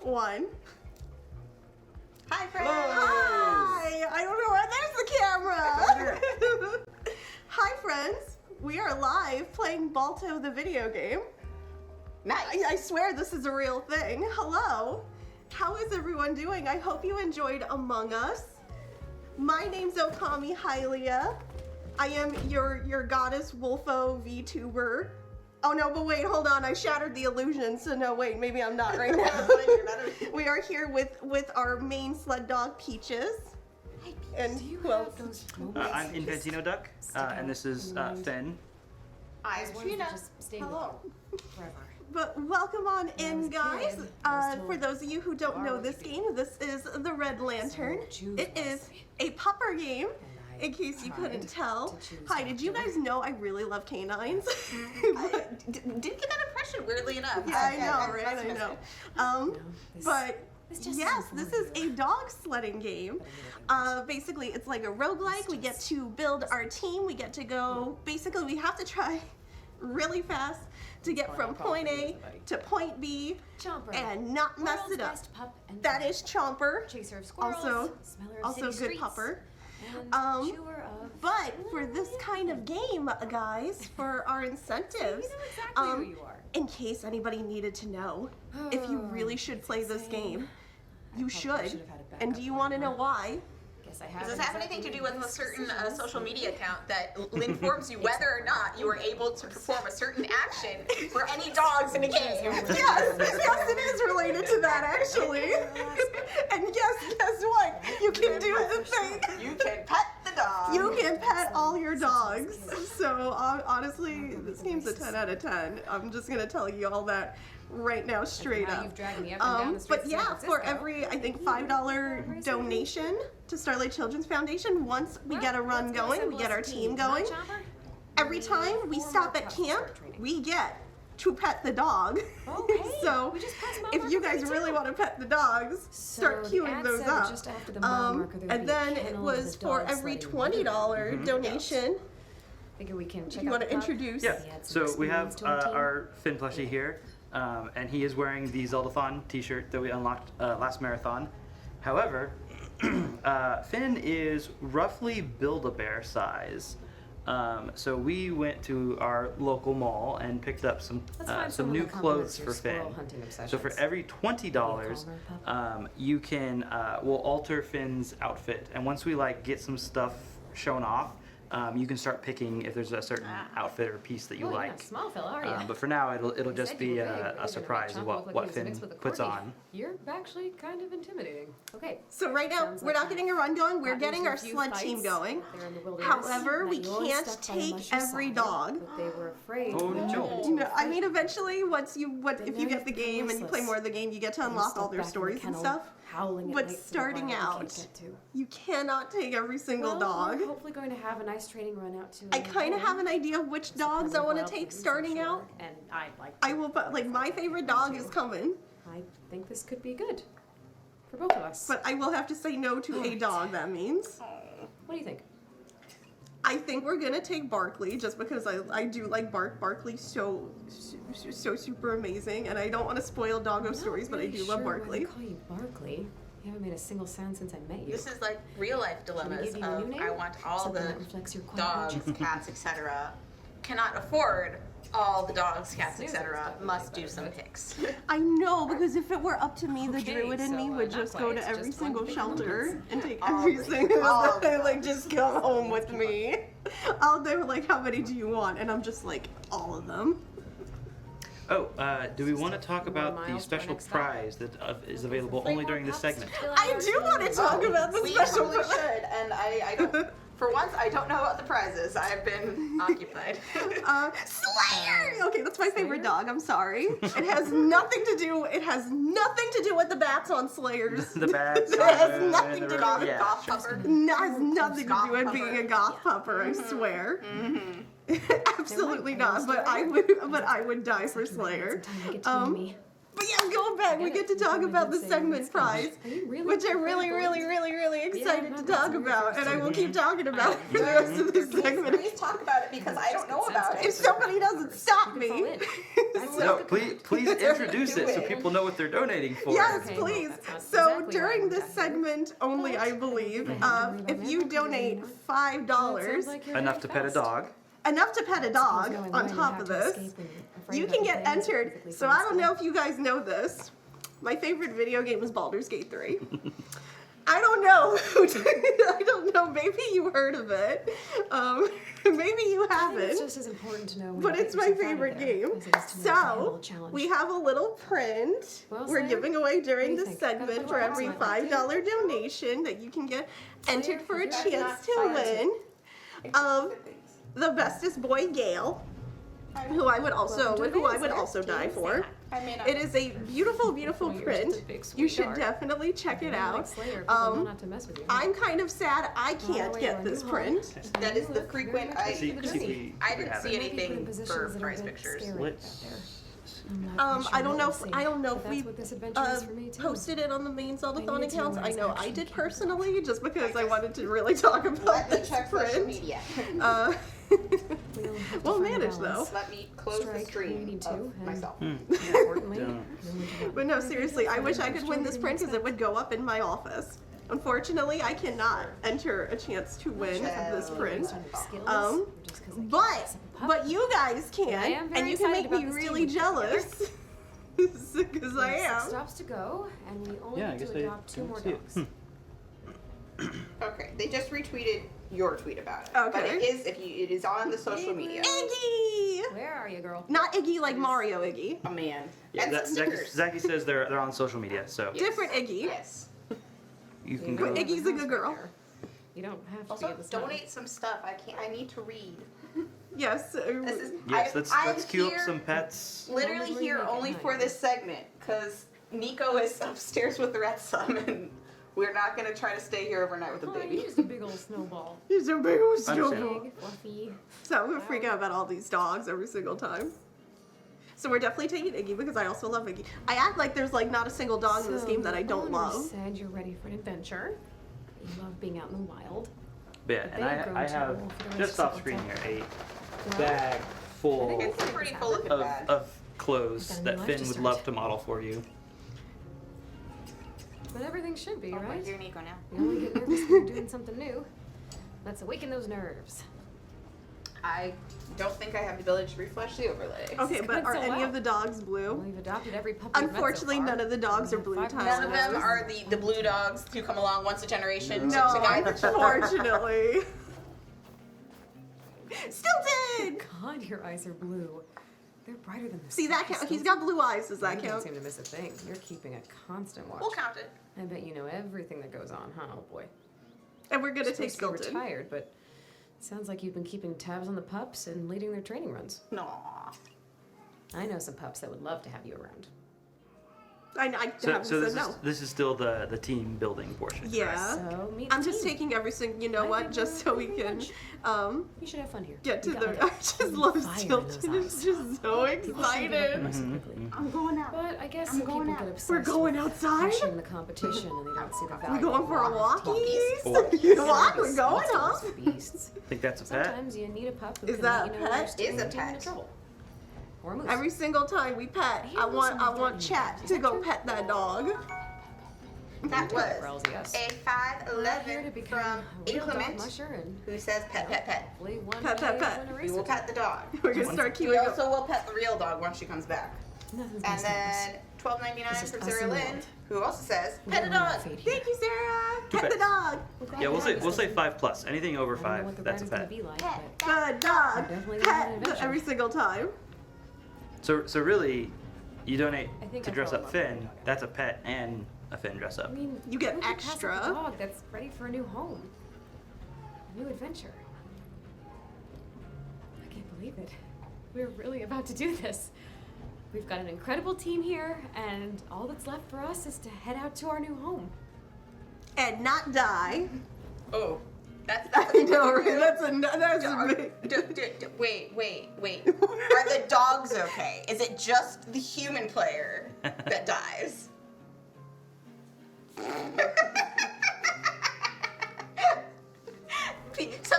1. Hi, friends. Hi! I don't know where there's the camera! Hi, friends. We are live playing Balto the video game. Nice. I swear this is a real thing. Hello. How is everyone doing? I hope you enjoyed Among Us. My name's Okami Hylia. I am your goddess Wolfo VTuber. Oh no, but wait, hold on. I shattered the illusion, so no, wait, maybe I'm not right now. We are here with our main sled dog, Peaches. Hi, Peaches. And do you who have else? those I'm Infantino Duck, and this is Finn. I'm Trina. Hello. Forever. But welcome on in, was a guys. kid, I was told, For those of you who don't know this game, this is the Red Lantern. choose It is a pupper game, in case you couldn't tell. Hi, did you guys know I really love canines? I did get that impression, weirdly enough. Yeah, I know, right? I know. But just yes, isn't this for is a dog sledding game. Basically, it's like a roguelike. We get to build our team. We get to go. Basically, we have to try really fast to get from point A to point B Chomper. and not mess World's it up. best pup and That is Chomper. chaser of squirrels, Also smeller of city good streets, pupper. and chewer of... But for this kind of game, guys, for our incentives, you know exactly who you are. in case anybody needed to know, if you really should play this game, you should. have had a And do you want to know why? Guess I Does this have anything to do with a certain social media account that informs you whether or not you are able to perform a certain action for any dogs in a game? Yes, it is related to that actually. And guess what? You can do the thing. You can pet the dog. You can pet all your dogs. So honestly, this game's a 10 out of 10. I'm just gonna tell you all that right now, straight Now up. you've dragged me up and down the streets But of yeah, San for Francisco. every I think $5 donation to Starlight Children's Foundation, once we get a run going, we get our team going. Every time we stop at camp, we get to pet the dog. Okay. So We just passed mile if you marker guys 32. really want to pet the dogs, start So the queuing ad those said that up. just after the mile marker there'd And be a then it kennel was with a for dog every sledding. $20 donation. Figure we can check You out want to the pup. introduce? Yeah, He had some so we have experience to our team. our Finn plushie here, and he is wearing the Zeldathon t-shirt that we unlocked last marathon. However, Finn is roughly Build-A-Bear size. So we went to our local mall and picked up some Let's find some someone new that complements clothes your for Finn. squirrel hunting So for obsessions. every $20, Calmer pup. you can we'll alter Finn's outfit, and once we like get some stuff shown off, you can start picking if there's a certain outfit or piece that you Oh, like. yeah, small fella, are you? But for now, it'll just Said you be were big, but you're a gonna surprise make of Chomper look like what he was Finn mixed with a puts corgi. on. You're actually kind of intimidating. Okay. So right now, Sounds we're like not getting a run going, we're gotten getting into our a few sled team fights going. out there in the wilderness, However, we that you always can't stuck by the take mushy every side, dog. But they were afraid. Oh, to no. jump into No, a I fight. mean, eventually, if you get the game and you play Useless. more of the game, you get to You unlock stuck all their back in the stories and kennel, stuff. howling at But night for the starting wild you out, can't get to. you cannot take every single Well, dog. We're hopefully going to have a nice training run out to. I kind of have an idea of which dogs I want to take starting out. And I'd like. I will, but like my favorite dog is coming, I think this could be good for both of us. but I will have to say no to a dog. That means What do you think? I think we're gonna take Barkley just because I do like Barkley's so super amazing, and I don't want to spoil doggo stories, but I do love Barkley. I call you Barkley. You haven't made a single sound since I met you. This is like real life dilemmas give you a new of name? I want all Something the that reflects your quiet dogs, nature. cats, etc. Cannot afford all the dogs, cats, Snooze etc. is Must do definitely some better, picks. I know, because if it were up to me, the Okay, druid in me so, would not just quite, go to it's every just one single big shelter lump. and take All every of single all of them. like just come home with me. They're like, how many do you want? And I'm just like, all of them. Oh, do we want to talk more about the miles to our special next stop. prize that is available only during this segment? I do want to talk about the We special totally should, and I don't. For once, I don't know about the prizes. I've been occupied. Slayer. Okay, that's my favorite Slayer? dog. I'm sorry. It has nothing to do. It has nothing to do with the bats on Slayers. The bats. It has nothing to do Goth, with yeah, goth sure. pupper. Has nothing to do with Goth being a pupper. goth pupper. I swear. Absolutely Never not. mind, But I would die for Slayer. Time to get to know me. But yeah, going back, we get to talk about the segment prize, Are you really which I'm really excited to talk about, and I will keep talking about it for the rest of the segment. Please talk about it because I don't know about If it. somebody doesn't stop me. No, please introduce it so people know what they're donating for. Yes, Okay, please. well, that's not So exactly during why this we're done segment only, I believe, if you donate $5, Enough to pet a dog. enough to pet a dog on top of this, you can get entered. So I don't know if you guys know this. My favorite video game is Baldur's Gate 3. I don't know. I don't know. Maybe you heard of it. Maybe you It's haven't. just as important to know. When But you it's get my yourself out of favorite there game. as it is to know the So whole challenge. we have a little print Well, we're Slayer, giving away during what do this you think? Got a segment little for every house light $5 donation that you can get entered for a Slayer, chance to win of the bestest boy Gale, who I would also die for. I may not. It is a beautiful Oh, you're print. just a big You should sweetheart. definitely check it out. Slayer, people know not to mess with you. I'm kind of sad I can't way, get we're this new print. That is the frequent. I See if we didn't have see it. anything for prize pictures. Let's. I don't know if we posted posted it on the main Zeldathon I need to know accounts. when I it's know I actually did coming. personally, just because I wanted to really talk about Let me this check social print. media. Uh, well managed though. Let me close the stream of myself. But no, seriously, I wish I could win this print because it would go up in my office. Unfortunately, I cannot enter a chance to win this print. But you guys I can, am very and you can excited make me about this really team jealous. Because I am. Stops to go, and we only Yeah, I need guess to adopt two more see it. dogs. Okay, they just retweeted your tweet about it. But Okay. it is on the social media. Iggy! Where are you, girl? Not Iggy like Mario Iggy. Oh man. Yeah, And some stickers. Zachy says they're on social media, so Different Iggy. Yes. you can But go. Iggy's a good girl. You don't have to Also, be at the snow. donate some stuff. I need to read. Yes. This is. Yes, I'm let's queue up here- some pets. Literally Only here make it only for higher. this segment because Nico is upstairs with the rest of them, and we're not gonna try to stay here overnight with a Oh, baby. you're just a big old snowball. He's a big old Understand. snowball. Big, fluffy. So I'm gonna freak out about all these dogs every single time. So we're definitely taking Iggy because I also love Iggy. I act like there's like not a single dog in this game that I don't the owner love. said you're ready for an adventure. You love being out in the wild. But yeah, and They've grown I too have old for the just rest of off screen the here a Well, bag full It's a pretty full looking of, bag. of clothes Got a new that life Finn to would start. love to model for you. But everything should be, Oh my right? dear Nico now. You only get nervous when you're doing something new. Let's awaken those nerves. I don't think I have the ability to refresh the overlay. Okay, It's but going are so any well. of the dogs Well, blue? we've adopted every puppy we've met so Unfortunately, far. none of the dogs are We blue, have 5 Tyler. None of them dogs. are the blue dogs who come along once a generation No, to guide the children. unfortunately. Stilton! God, your eyes are blue. They're brighter than the See that sky, count? He's Stilton. got blue eyes. Does that You don't count? seem to miss a thing. You're keeping a constant watch. We'll count it. I bet you know everything that goes on, huh, oh boy? And we're gonna You're take supposed to be Stilton. retired, but it sounds like you've been keeping tabs on the pups and leading their training runs. No. I know some pups that would love to have you around. I So, haven't so said no. this is still the team building portion. Yeah. So meet the I'm just team. taking every single, you know I what, think just we're so we pretty can much- You should have fun here. get to You got, the. like, I a just holy love fire in those Stilton. It's eyes. just so People seem to get excited. over so Mhm, quickly. I'm going out. But I guess I'm some people going get out. obsessed We're going with outside? crushing the competition and they don't see the value. We going of for a live walkie? donkeys. You know what? We're going, Beasts huh? versus beasts. Think that's a pet? Sometimes you need a pup who Is can that let a you know pet? you're sticking Is a your team into pet. trouble. Or a moose. Every single time we pet, Hey, I listen, want I've Chat gotten to you. go pet that dog. That was Growls, yes. a We're here to 511 become from a real dog Inclement musher and who says pet, pet, pet. hopefully one Pet, day pet, pet. win a We race will or two. pet the dog. We're gonna start We queuing up. also will pet the real dog once she comes back. Nothing's gonna And stop us. then $12.99 This is from us Sarah and the Lynn, world. who also says We pet a don't have dog. fate here. Thank you, Sarah. Pet pets. the dog. We're glad Yeah, to we'll have say you, we'll say Stilton. 5+. Anything over I don't know 5, what the that's a ride is gonna pet. be like, Pet. but Good dog. Definitely gonna have an Pet adventure. every single time. So really, you donate I think to I dress fell in up love with Finn. That's a pet and a Finn dress up. I mean, You get who could pass up extra. a dog that's ready for a new home, a new adventure. I can't believe it. We're really about to do this. We've got an incredible team here, and all that's left for us is to head out to our new home. And not die. Oh, That's I know, right? That's a big. Wait. Are the dogs okay? Is it just the human player that dies?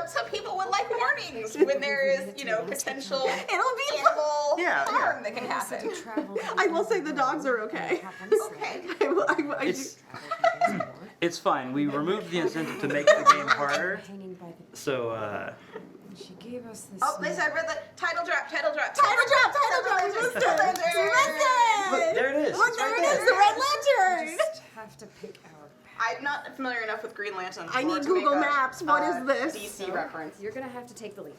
Some people would like warnings when there is, potential animal harm that can happen. I will say the dogs are okay. Okay. I do. It's fine. We removed the incentive to make the game harder. So, She gave us this. Oh, Liz, I read the title drop. Title drop. We missed it. look, there it is. Look, It's there right it is. The red lantern. Just have to pick our. I'm not familiar enough with Green Lantern. I need to make Google a, Maps. What is this? DC reference. You're gonna have to take the lead.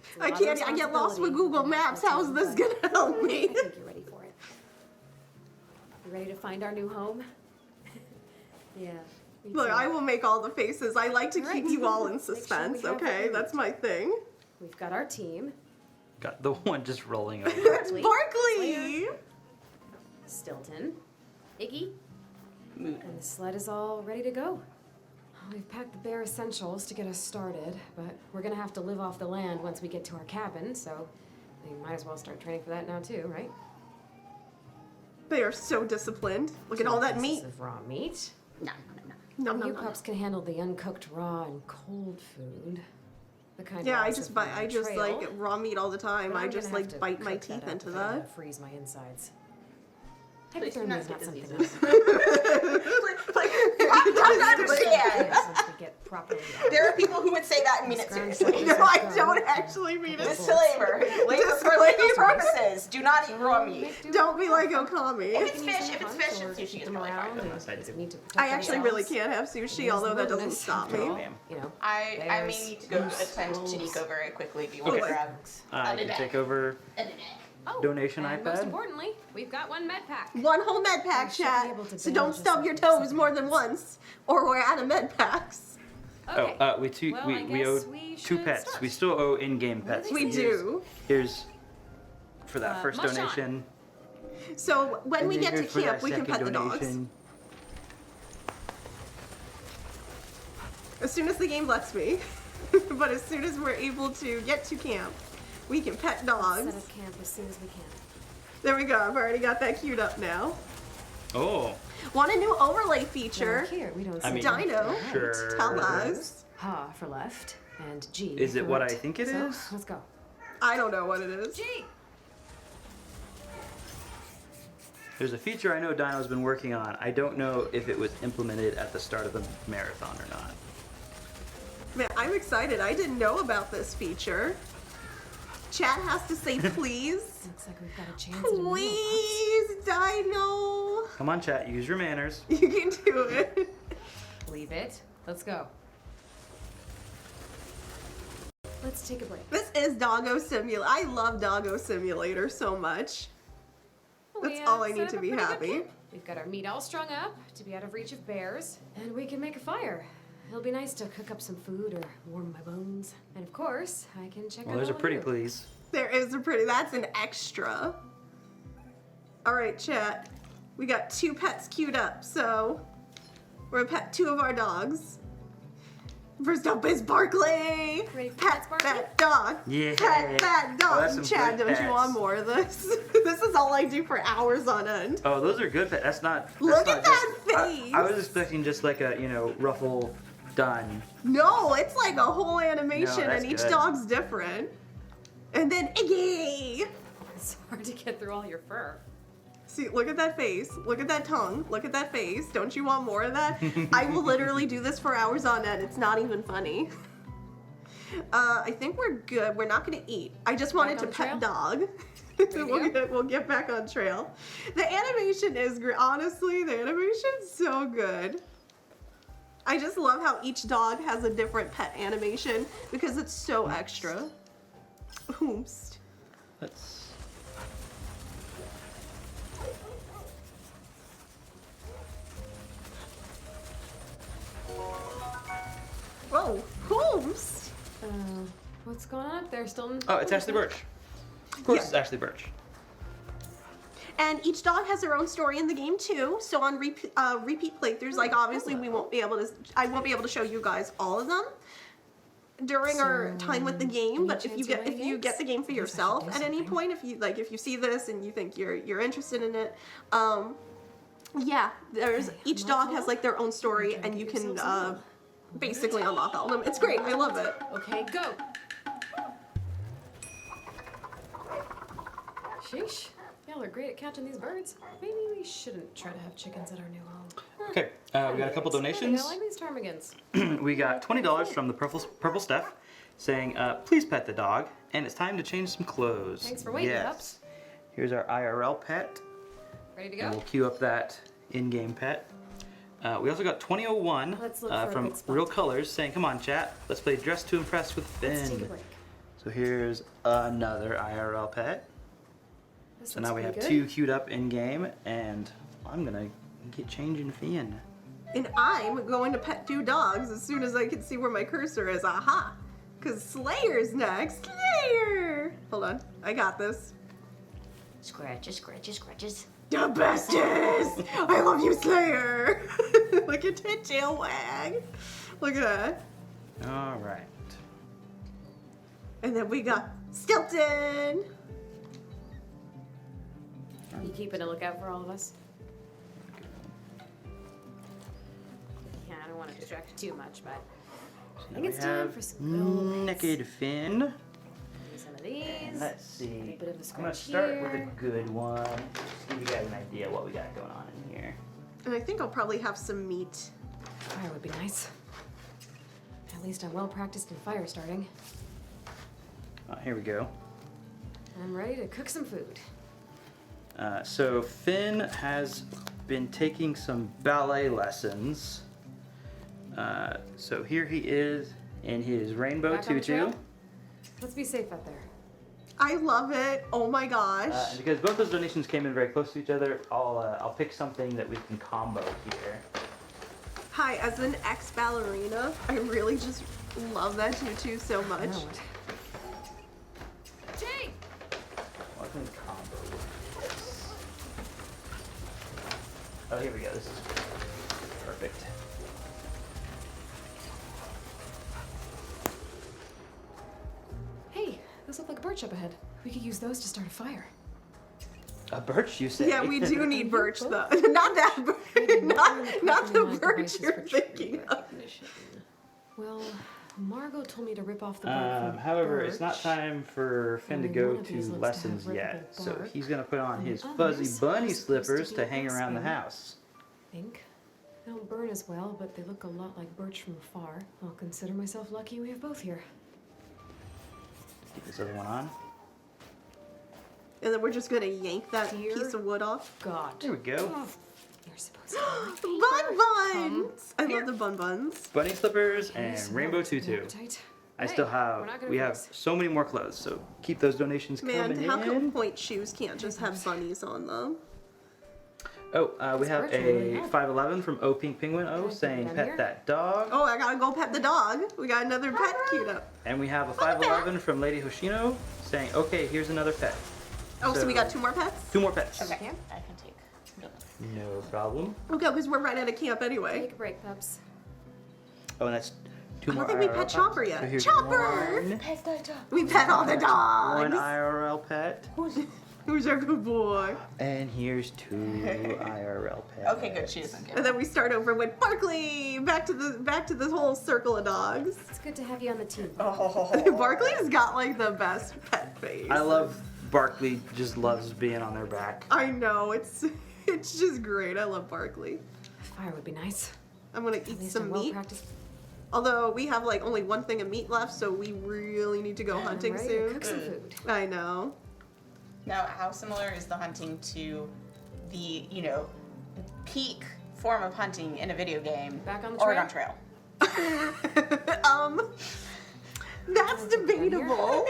It's a I lot of can't. I get lost with responsibility, Google but Maps. that's How is all this done. gonna help me? I think you're ready for it. You ready to find our new home? Yeah. me Look, too. I will make all the faces. I like to All keep right. you all in Make sure we suspense. have Okay, what we that's need. my thing. We've got our team. Got the one just rolling over. It's Barkley. Barkley. Stilton, Iggy, and the sled is all ready to go. We've packed the bare essentials to get us started, but we're gonna have to live off the land once we get to our cabin, so we might as well start training for that now too, right? They are so disciplined. Look at all that meat. Pieces of raw meat. No. Nom, nom, You nom. pups can handle the uncooked raw and cold food. The kind Yeah, I lost just of buy. on I the just trail. like raw meat all the time. But I I'm just gonna have like to bite my cook teeth up into if I'm gonna that. freeze my insides. Please do Hypothermia not is get not something diseases. I don't understand. once we get properly out. There are people who would say that and mean it seriously. No, I don't actually mean it. Disclaimer. For legal purposes, do not eat raw meat. Don't be like Okami. If it's fish and sushi, it's probably fine. Yes, I do. I actually really can't have sushi, although that doesn't stop me. You know, I may bears, need to go moose, attend to wolves. Nico very quickly. Do you want Okay. to grab I can take over Oh, donation and most iPad. importantly, we've got one med pack. One whole med I pack, should be chat. able to So bail don't just stub like your this toes if more it than happens. once, or we're out of med packs. Okay. Well, I we owe guess we two should pets. start. We still owe in-game pets. We do. Here's for that first Mush on. donation. So when and we then get to here's for camp, that we can second pet the dogs. donation. As soon as the game lets me. But as soon as we're able to get to camp, we can pet Set dogs. up camp as soon as we can. There we go. I've already got that queued up now. Oh, Want a new overlay Now feature? here we don't I see mean, Dino. sure. Tell us. Ha for left and G. Is it for what I right. think it So, is? Let's go. I don't know what it is. G. There's a feature I know Dino's been working on. I don't know if it was implemented at the start of the marathon or not. Man, I'm excited. I didn't know about this feature. Chat has to say please. Looks like we've got a chance. at a meal, Please, Dino. Come on, chat. Use your manners. You can do it. pups. Leave it. Let's go. Let's take a break. This is Doggo Simulator. I love Doggo Simulator so much. That's We, all I set need up to a be pretty good happy. camp. We've got our meat all strung up to be out of reach of bears, and we can make a fire. It'll be nice to cook up some food or warm my bones. And of course, I can check Well, on there's a all of pretty you. please. There is a pretty, that's an extra. All right, chat. We got 2 pets queued up, so we're gonna pet 2 of our dogs. First up is Barkley. Ready for Pet pets, Barkley? that dog. Yeah. Pet that Oh, that's dog. some Chad, good don't you pets. want more of this? This is all I do for hours on end. Oh, those are good pets. That's not. That's Look not at that just, face. I was expecting just like a, ruffle done. No, it's like a whole animation, No, that's and each good. dog's different. And then Iggy. It's hard to get through all your fur. See, look at that face. Look at that tongue. Look at that face. Don't you want more of that? I will literally do this for hours on end. It's not even funny. I think we're good. We're not going to eat. I just wanted Back to on the pet trail? dog. to we'll get back on trail. The animation is great. Honestly, the animation's so good. I just love how each dog has a different pet animation because it's so extra. Oops. Let's. Whoa, Holmes. What's going on up there, Stilton? Oh, it's Ashley Birch. Of course, Yeah. it's Ashley Birch. And each dog has their own story in the game too. So on repeat playthroughs, like obviously we won't be able to, I won't be able to show you guys all of them, during our So, time with the game, any but if you chance you're get running the game for games? yourself I guess I at should do any something. point, if you see this and you think you're interested in it, yeah, there's Hey, each I'm dog not has tall. like their own story, Try to and you get can yourselves a meal. basically unlock all of them. It's great. I love it. Okay, go. Sheesh. Y'all are great at catching these birds. Maybe we shouldn't try to have chickens at our new home. Okay, we got a couple donations. I like these ptarmigans. We got $20 from the Purple Steph saying, please pet the dog, and it's time to change some clothes. Thanks for waiting, yes. pups. Here's our IRL pet, Ready to and go? we'll queue up that in-game pet. We also got 2001 Let's look for a from good spot. Real Colors saying, come on chat, let's play Dress to Impress with Let's take a Finn. break. So here's another IRL pet. This So looks now we have pretty two good. queued up in-game, and I'm gonna get changing Finn. And I'm going to pet 2 dogs as soon as I can see where my cursor is. Aha! Because Slayer's next. Slayer! Hold on. I got this. Scratches, scratches, scratches. The bestest! I love you, Slayer! Look at that tail wag. Look at that. All right. And then we got Stilton! You keeping a lookout for all of us? Yeah, I don't want to distract you too much, but I think We it's time have for some buildings. Naked Finn. Maybe some of these. Let's see. A bit of a I'm gonna scratch start with a here. good one. Just give you guys an idea what we got going on in here. And I think I'll probably have some meat. Fire would be nice. At least I'm well practiced in fire starting. Here we go. I'm ready to cook some food. So Finn has been taking some ballet lessons. So here he is in his rainbow Back on the tutu. trail? Let's be safe out there. I love it. Oh my gosh. And because both those donations came in very close to each other, I'll pick something that we can combo here. Hi, as an ex-ballerina, I really just love that tutu so much. Now what? Jay! What can we combo with this? Oh, here we go. This is perfect. Hey, those look like birch up ahead. We could use those to start a fire. A birch, you say? Yeah, we do need birch both though. Not that birch. Not the Compromise birch devices you're for true thinking of. recognition. Well, Margot told me to rip off the bark from However, it's not birch. time for Finn to Only go one of to these looks to lessons have yet, rippable so bark, he's gonna put on and his the fuzzy others bunny are supposed slippers be to hang around the X-Men. house. Think. They don't burn as well, but they look a lot like birch from afar. I'll consider myself lucky we have both here. Keep this other one on. And then we're just gonna yank that Dear piece of wood off. God. There we go. You're supposed to be Bun buns! I love the bun buns. Bunny slippers my and favorite. rainbow Here's some tutu. appetite. I Hey, still we're have, not gonna we have mix. so many more clothes, so keep those donations Man, coming how come in. point shoes can't just have bunnies on them? Oh, we have birch really a help. 511 from O Pink Penguin O Can I put saying it down pet here? that dog. Oh, I gotta go pet the dog. We got another pet queued up. And we have a 511 from Lady Hoshino saying, okay, here's another pet. Oh, so we got 2 more pets? 2 more pets. Okay. Yeah. I can take. No problem. Okay, because we're right out of camp anyway. Take a break, pups. Oh, and that's 2 I more don't think we IRL pet pets. Chopper yet. So here's Chopper! one Pet the dog. We pet all the One dogs. IRL pet. Who's our good boy? And here's 2 IRL pets. Okay, good. She isn't And good. then we start over with Barkley. Back to the whole circle of dogs. It's good to have you on the team. Barkley's got like the best pet face. I love Barkley, just loves being on their back. I know it's just great. I love Barkley. Fire would be nice. I'm gonna At eat least some I'm well meat. practiced. Although we have like only 1 thing of meat left, so we really need to go I'm hunting ready to soon. cook some food. I know. Now, how similar is the hunting to the, peak form of hunting in a video game? Back on the Oregon trail? Trail. That's I'll take that here. debatable.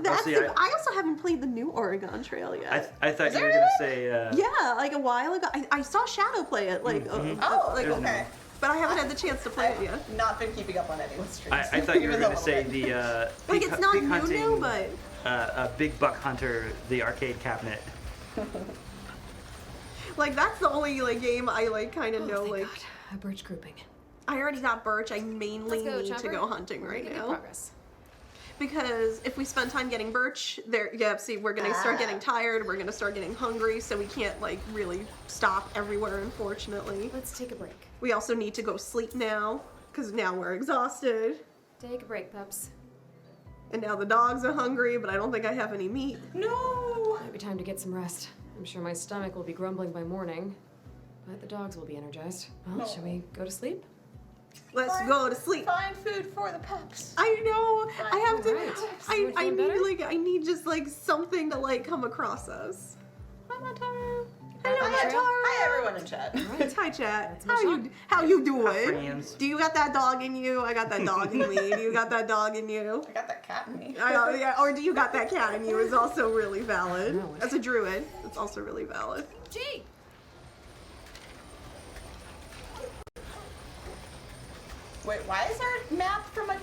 That's see, I also haven't played the new Oregon Trail yet. I thought Is you there were gonna really? say. Yeah, like a while ago. I saw Shadow play it, like, Oh, like, There's okay. but I haven't had the chance to play it yet. I've not been keeping up on anyone's streams. I thought you were Even gonna a say little bit. the. Like big it's hu- not big new, hunting, but Big Buck Hunter, the arcade cabinet. like that's the only like game I like kind of Oh, know thank like. God. A birch grouping. I already got Birch. I mainly Let's go, need to Chopper. go hunting We're right making good now. progress. Because if we spend time getting Birch, see, we're gonna start getting tired, we're gonna start getting hungry, so we can't, like, really stop everywhere, unfortunately. Let's take a break. We also need to go sleep now, because now we're exhausted. Take a break, pups. And now the dogs are hungry, but I don't think I have any meat. No. Might be time to get some rest. I'm sure my stomach will be grumbling by morning, but the dogs will be energized. Well, should we go to sleep? Let's go to sleep. Find food for the pups. I know. I have to. Alright. I Feeling need better? like I need just like something to like come across us. Hi, Mataru. Hello, Mataru. Hi, everyone in chat. Alright. Hi, chat. That's my How you doing? friends. Do you got that dog in you? I got that dog in me. Do you got that dog in you? I got that cat in me. Yeah, or do you got that cat in you? Is also really valid. No. As a druid, it's also really valid. Gee! Wait, why is our map from a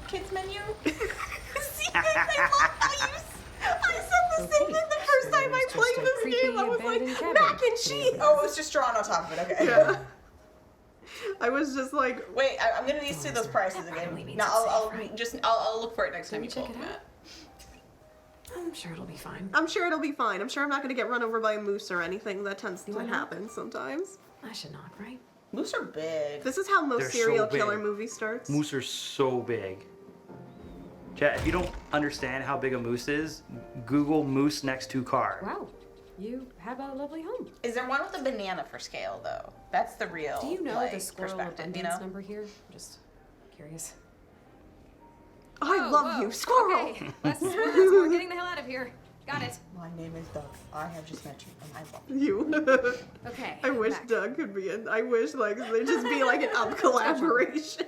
kid's menu? See, I love how you. I said the same thing the first time I There's just played a this creepy game. I was like, abandoned cabin. mac and cheese. Oh, it was just drawn on top of it. Okay. Yeah. I was just like, Wait, I'm gonna need to see those prices again. means No, it's I'll look for it next time you check pull it them out? out. I'm sure it'll be fine. I'm sure it'll be fine. I'm sure I'm not going to get run over by a moose or anything. That tends to why not? happen sometimes. I should not, right? Moose are big. This is how most They're so serial big. killer movie starts. Moose are so big. Chat, if you don't understand how big a moose is, Google moose next to car. Wow. You have a lovely home. Is there one with a banana for scale though? That's the real. Do you know like, the squirrel perspective, abundance you know? number here? I'm just curious. I love you, squirrel. Okay, less squirrels. We're getting the hell out of here. Got it. My name is Doug. I have just met you, and I love You. Okay. I wish back. Doug could be in. I wish like there'd just be like an up collaboration.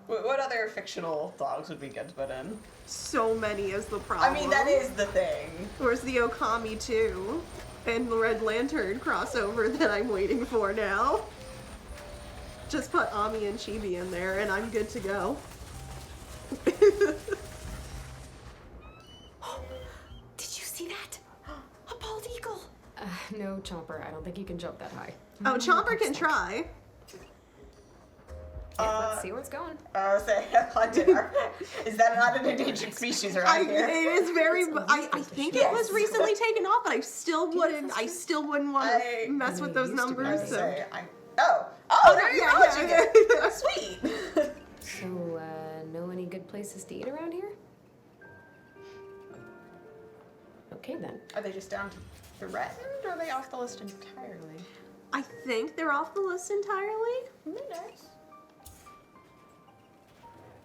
What other fictional dogs would be good to put in? So many is the problem. I mean, that is the thing. Where's the Okami 2 and the Red Lantern crossover that I'm waiting for now? Just put Ami and Chibi in there and I'm good to go. Did you see that? A bald eagle. No, Chomper. I don't think you can jump that high. Oh, Chomper can try. Let's see where it's going. I was saying, is that not an endangered species around here? It is very. I think it was Yes. recently taken off, but I still wouldn't. I still wouldn't want I- to mess with those used to be numbers. I was So. saying, there you go, yeah. Sweet. So, know any good places to eat around here? Okay then. Are they just down to threatened, or are they off the list entirely? I think they're off the list entirely. Nice.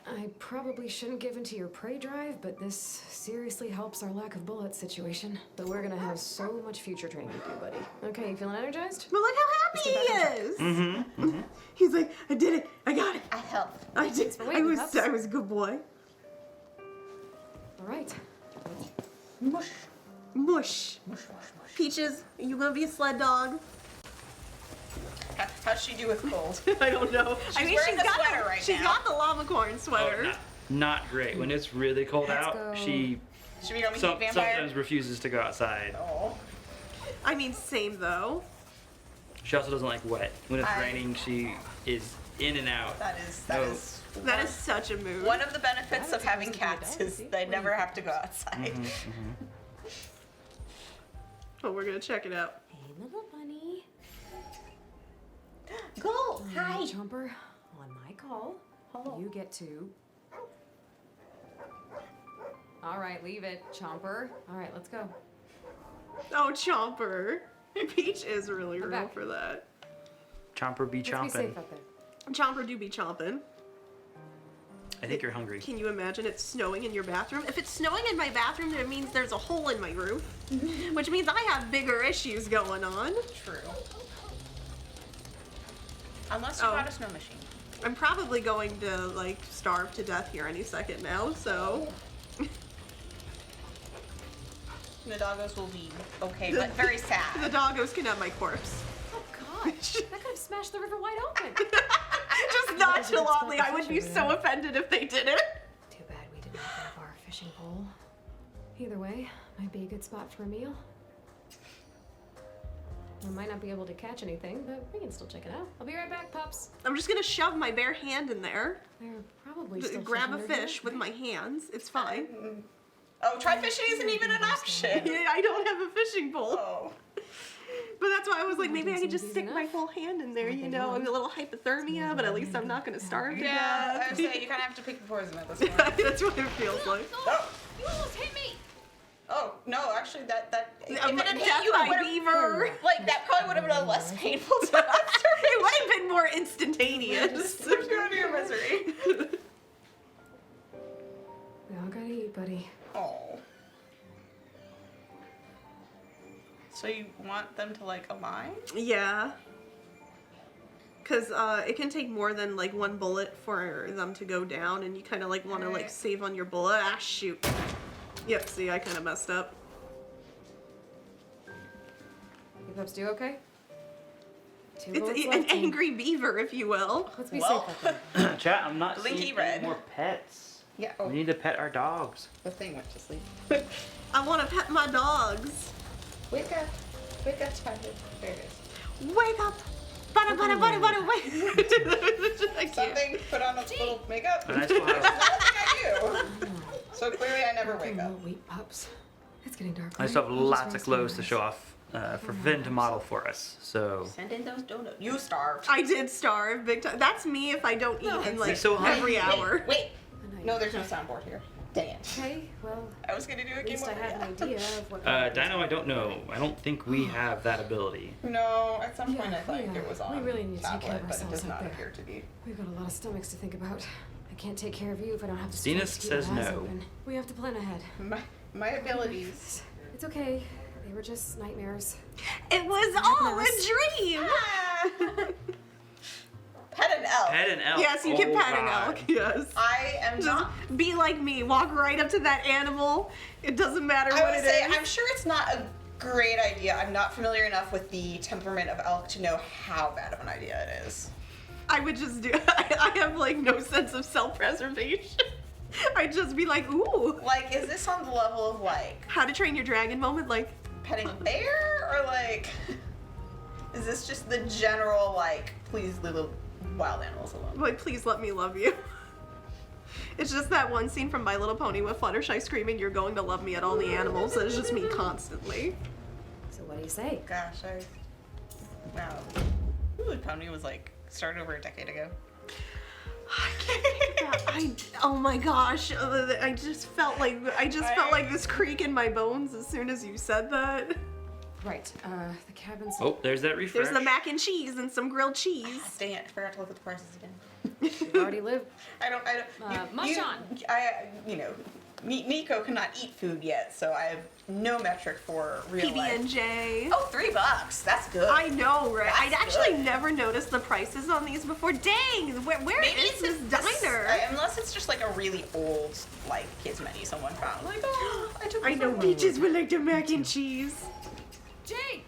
I probably shouldn't give into your prey drive, but this seriously helps our lack of bullets situation. But we're gonna have so much future training with you, buddy. Okay, you feeling energized? But look how happy he is. Mm-hmm. He's like, I did it. I got it. I helped. I did. for waiting, pups. I was a good boy. All right. Mush. Mush. Mush, mush, mush. Peaches, are you gonna be a sled dog? How's she do with cold? I don't know. She's wearing the sweater right she's now. got the llama corn sweater. Not great. When it's really cold Let's out, go. she Should we go meet vampire? sometimes refuses to go outside. Oh. I mean, same though. She also doesn't like wet. When it's I- raining, she is in and out. That is No. That is such a mood. one of the benefits That of having seems to be a cats dog, is see? they What do never you have to go outside. Oh, we're gonna check it out. Hey, little bunny. Go. Hi. Chomper, on my call, you get to. All right, leave it, Chomper. All right, let's go. Oh, Chomper. Peach is really I'm real back. for that. Chomper be Let's be chomping. safe out there. Chomper do be chomping. I think you're hungry. Can you imagine it snowing in your bathroom? If it's snowing in my bathroom, it means there's a hole in my roof, which means I have bigger issues going on. True. Unless you Oh. got a snow machine. I'm probably going to like starve to death here any second now, so. The doggos will be okay, but very The sad. doggos can have my corpse. Oh God, that could have smashed the river wide open. Just nonchalantly, I would be so offended if they did it. Too bad we didn't have our fishing pole. Either way, might be a good spot for a meal. Or I might not be able to catch anything, but we can still check it out. I'll be right back, pups. I'm just gonna shove my bare hand in there. They're probably still Grab a fish under fish here, with right? my hands. It's fine. Oh, try fishing isn't even an option. Yeah, I don't have a fishing pole. Oh. But that's why I was like, maybe I could just Easy stick my enough. whole hand in there, you Nothing know, wrong. and a little hypothermia, but at least I'm not gonna starve to Yeah, I death. would say you kind of have to pick your poison at this point. That's what it feels like. Oh. You almost hit me! Oh, no, actually if it I'm had like, hit death you, by it would've- beaver. like, that probably would have been a less painful death. It would have been more instantaneous. Slipped you out of your misery. We all gotta eat, buddy. Oh. So you want them to, like, align? Yeah. Because it can take more than like one bullet for them to go down, and you kind of like want to like Alright. save on your bullet. Ah, shoot. Yep, see, I kind of messed up. You pups do okay? Two It's bullets an left, and angry beaver, if you will. Let's be Well. safe out there. Chat, I'm not Blinky seeing red. any more pets. Yeah. We need to pet our dogs. The thing went to sleep. I want to pet my dogs. Wake up. Wake up, Tiger. There it is. Wake up! Butter, butter, butter, butter, wake! I can't. Something, put on a little makeup. And I still have, Nothing I do. So clearly I never wake up. Wait, pups. It's getting dark. I right? still have I'll just lots of rest clothes to my show eyes. off for Finn to model for us. So Send in those donuts. You starved. I did starve big time. That's me if I don't eat in like so hungry. every hour. Wait. Good night. No, there's no soundboard here. Dang it. Okay, well, I was gonna do a at game least I over have an here. idea of what. Dino, I don't know. I don't think we have that ability. No, at some point Yeah, I thought we, it was we on really need to take care tablet, of but it ourselves does out not there. appear to be. We've got a lot of stomachs to think about. I can't take care of you if I don't have the Venus strength to keep says my eyes no. open. We have to plan ahead. My abilities. It's okay. They were just nightmares. It was all a Nice. dream! Pet an elk. Pet an elk. Yes, you can Oh, pet an God. elk, yes. I am Just not. be like me, walk right up to that animal. It doesn't matter I what would it say is. I'm sure it's not a great idea. I'm not familiar enough with the temperament of elk to know how bad of an idea it is. I would just do I have like no sense of self-preservation. I'd just be like, ooh. Like, is this on the level of like How to Train Your Dragon moment, like, petting a bear, or like, is this just the general like, please leave the wild animals alone? please let me love you. It's just that one scene from My Little Pony with Fluttershy screaming, "You're going to love me" at all the animals. It's just me constantly. So what do you say? Gosh, wow. Ooh, Pony was like started over a decade ago. Oh my gosh, I just felt like this creak in my bones as soon as you said that. Right. The cabin's. Oh, there's that refresh. There's the mac and cheese and some grilled cheese. Dang it, I forgot to look at the prices again. We've already lived. I don't. Nico cannot eat food yet, so I have no metric for real life. PB&J. Oh, $3. That's good. I know, right? I'd That's actually good. never noticed the prices on these before. Dang, where Maybe is this diner? Unless it's just like a really old like kids menu someone found. Like, oh, I took. I it know from- Peaches would like the mac and cheese. Jay!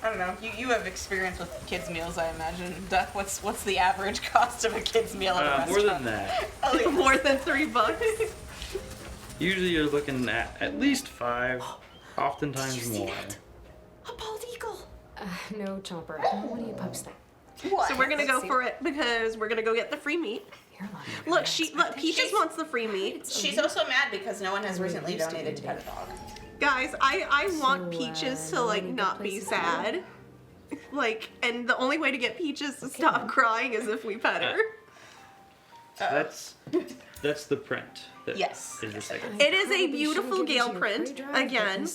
I don't know. You have experience with kids meals, I imagine. Duck, what's the average cost of a kids meal at a restaurant? more than that. Oh, yeah. More than $3. Usually you're looking at least 5, oftentimes more. A bald eagle. No, Chomper. What do you pups think? What? So we're gonna go for it because we're gonna go get the free meat. You're lying. Look, Peaches wants the free meat. She's also mad because no one has recently used to donated be to pet a dog. Guys, I want So, Peaches to no like any good not be places to go? sad. Like, and the only way to get Peaches to stop crying is if we pet her. That's the print. That Yes. Is the second. It is a beautiful Gale print, again.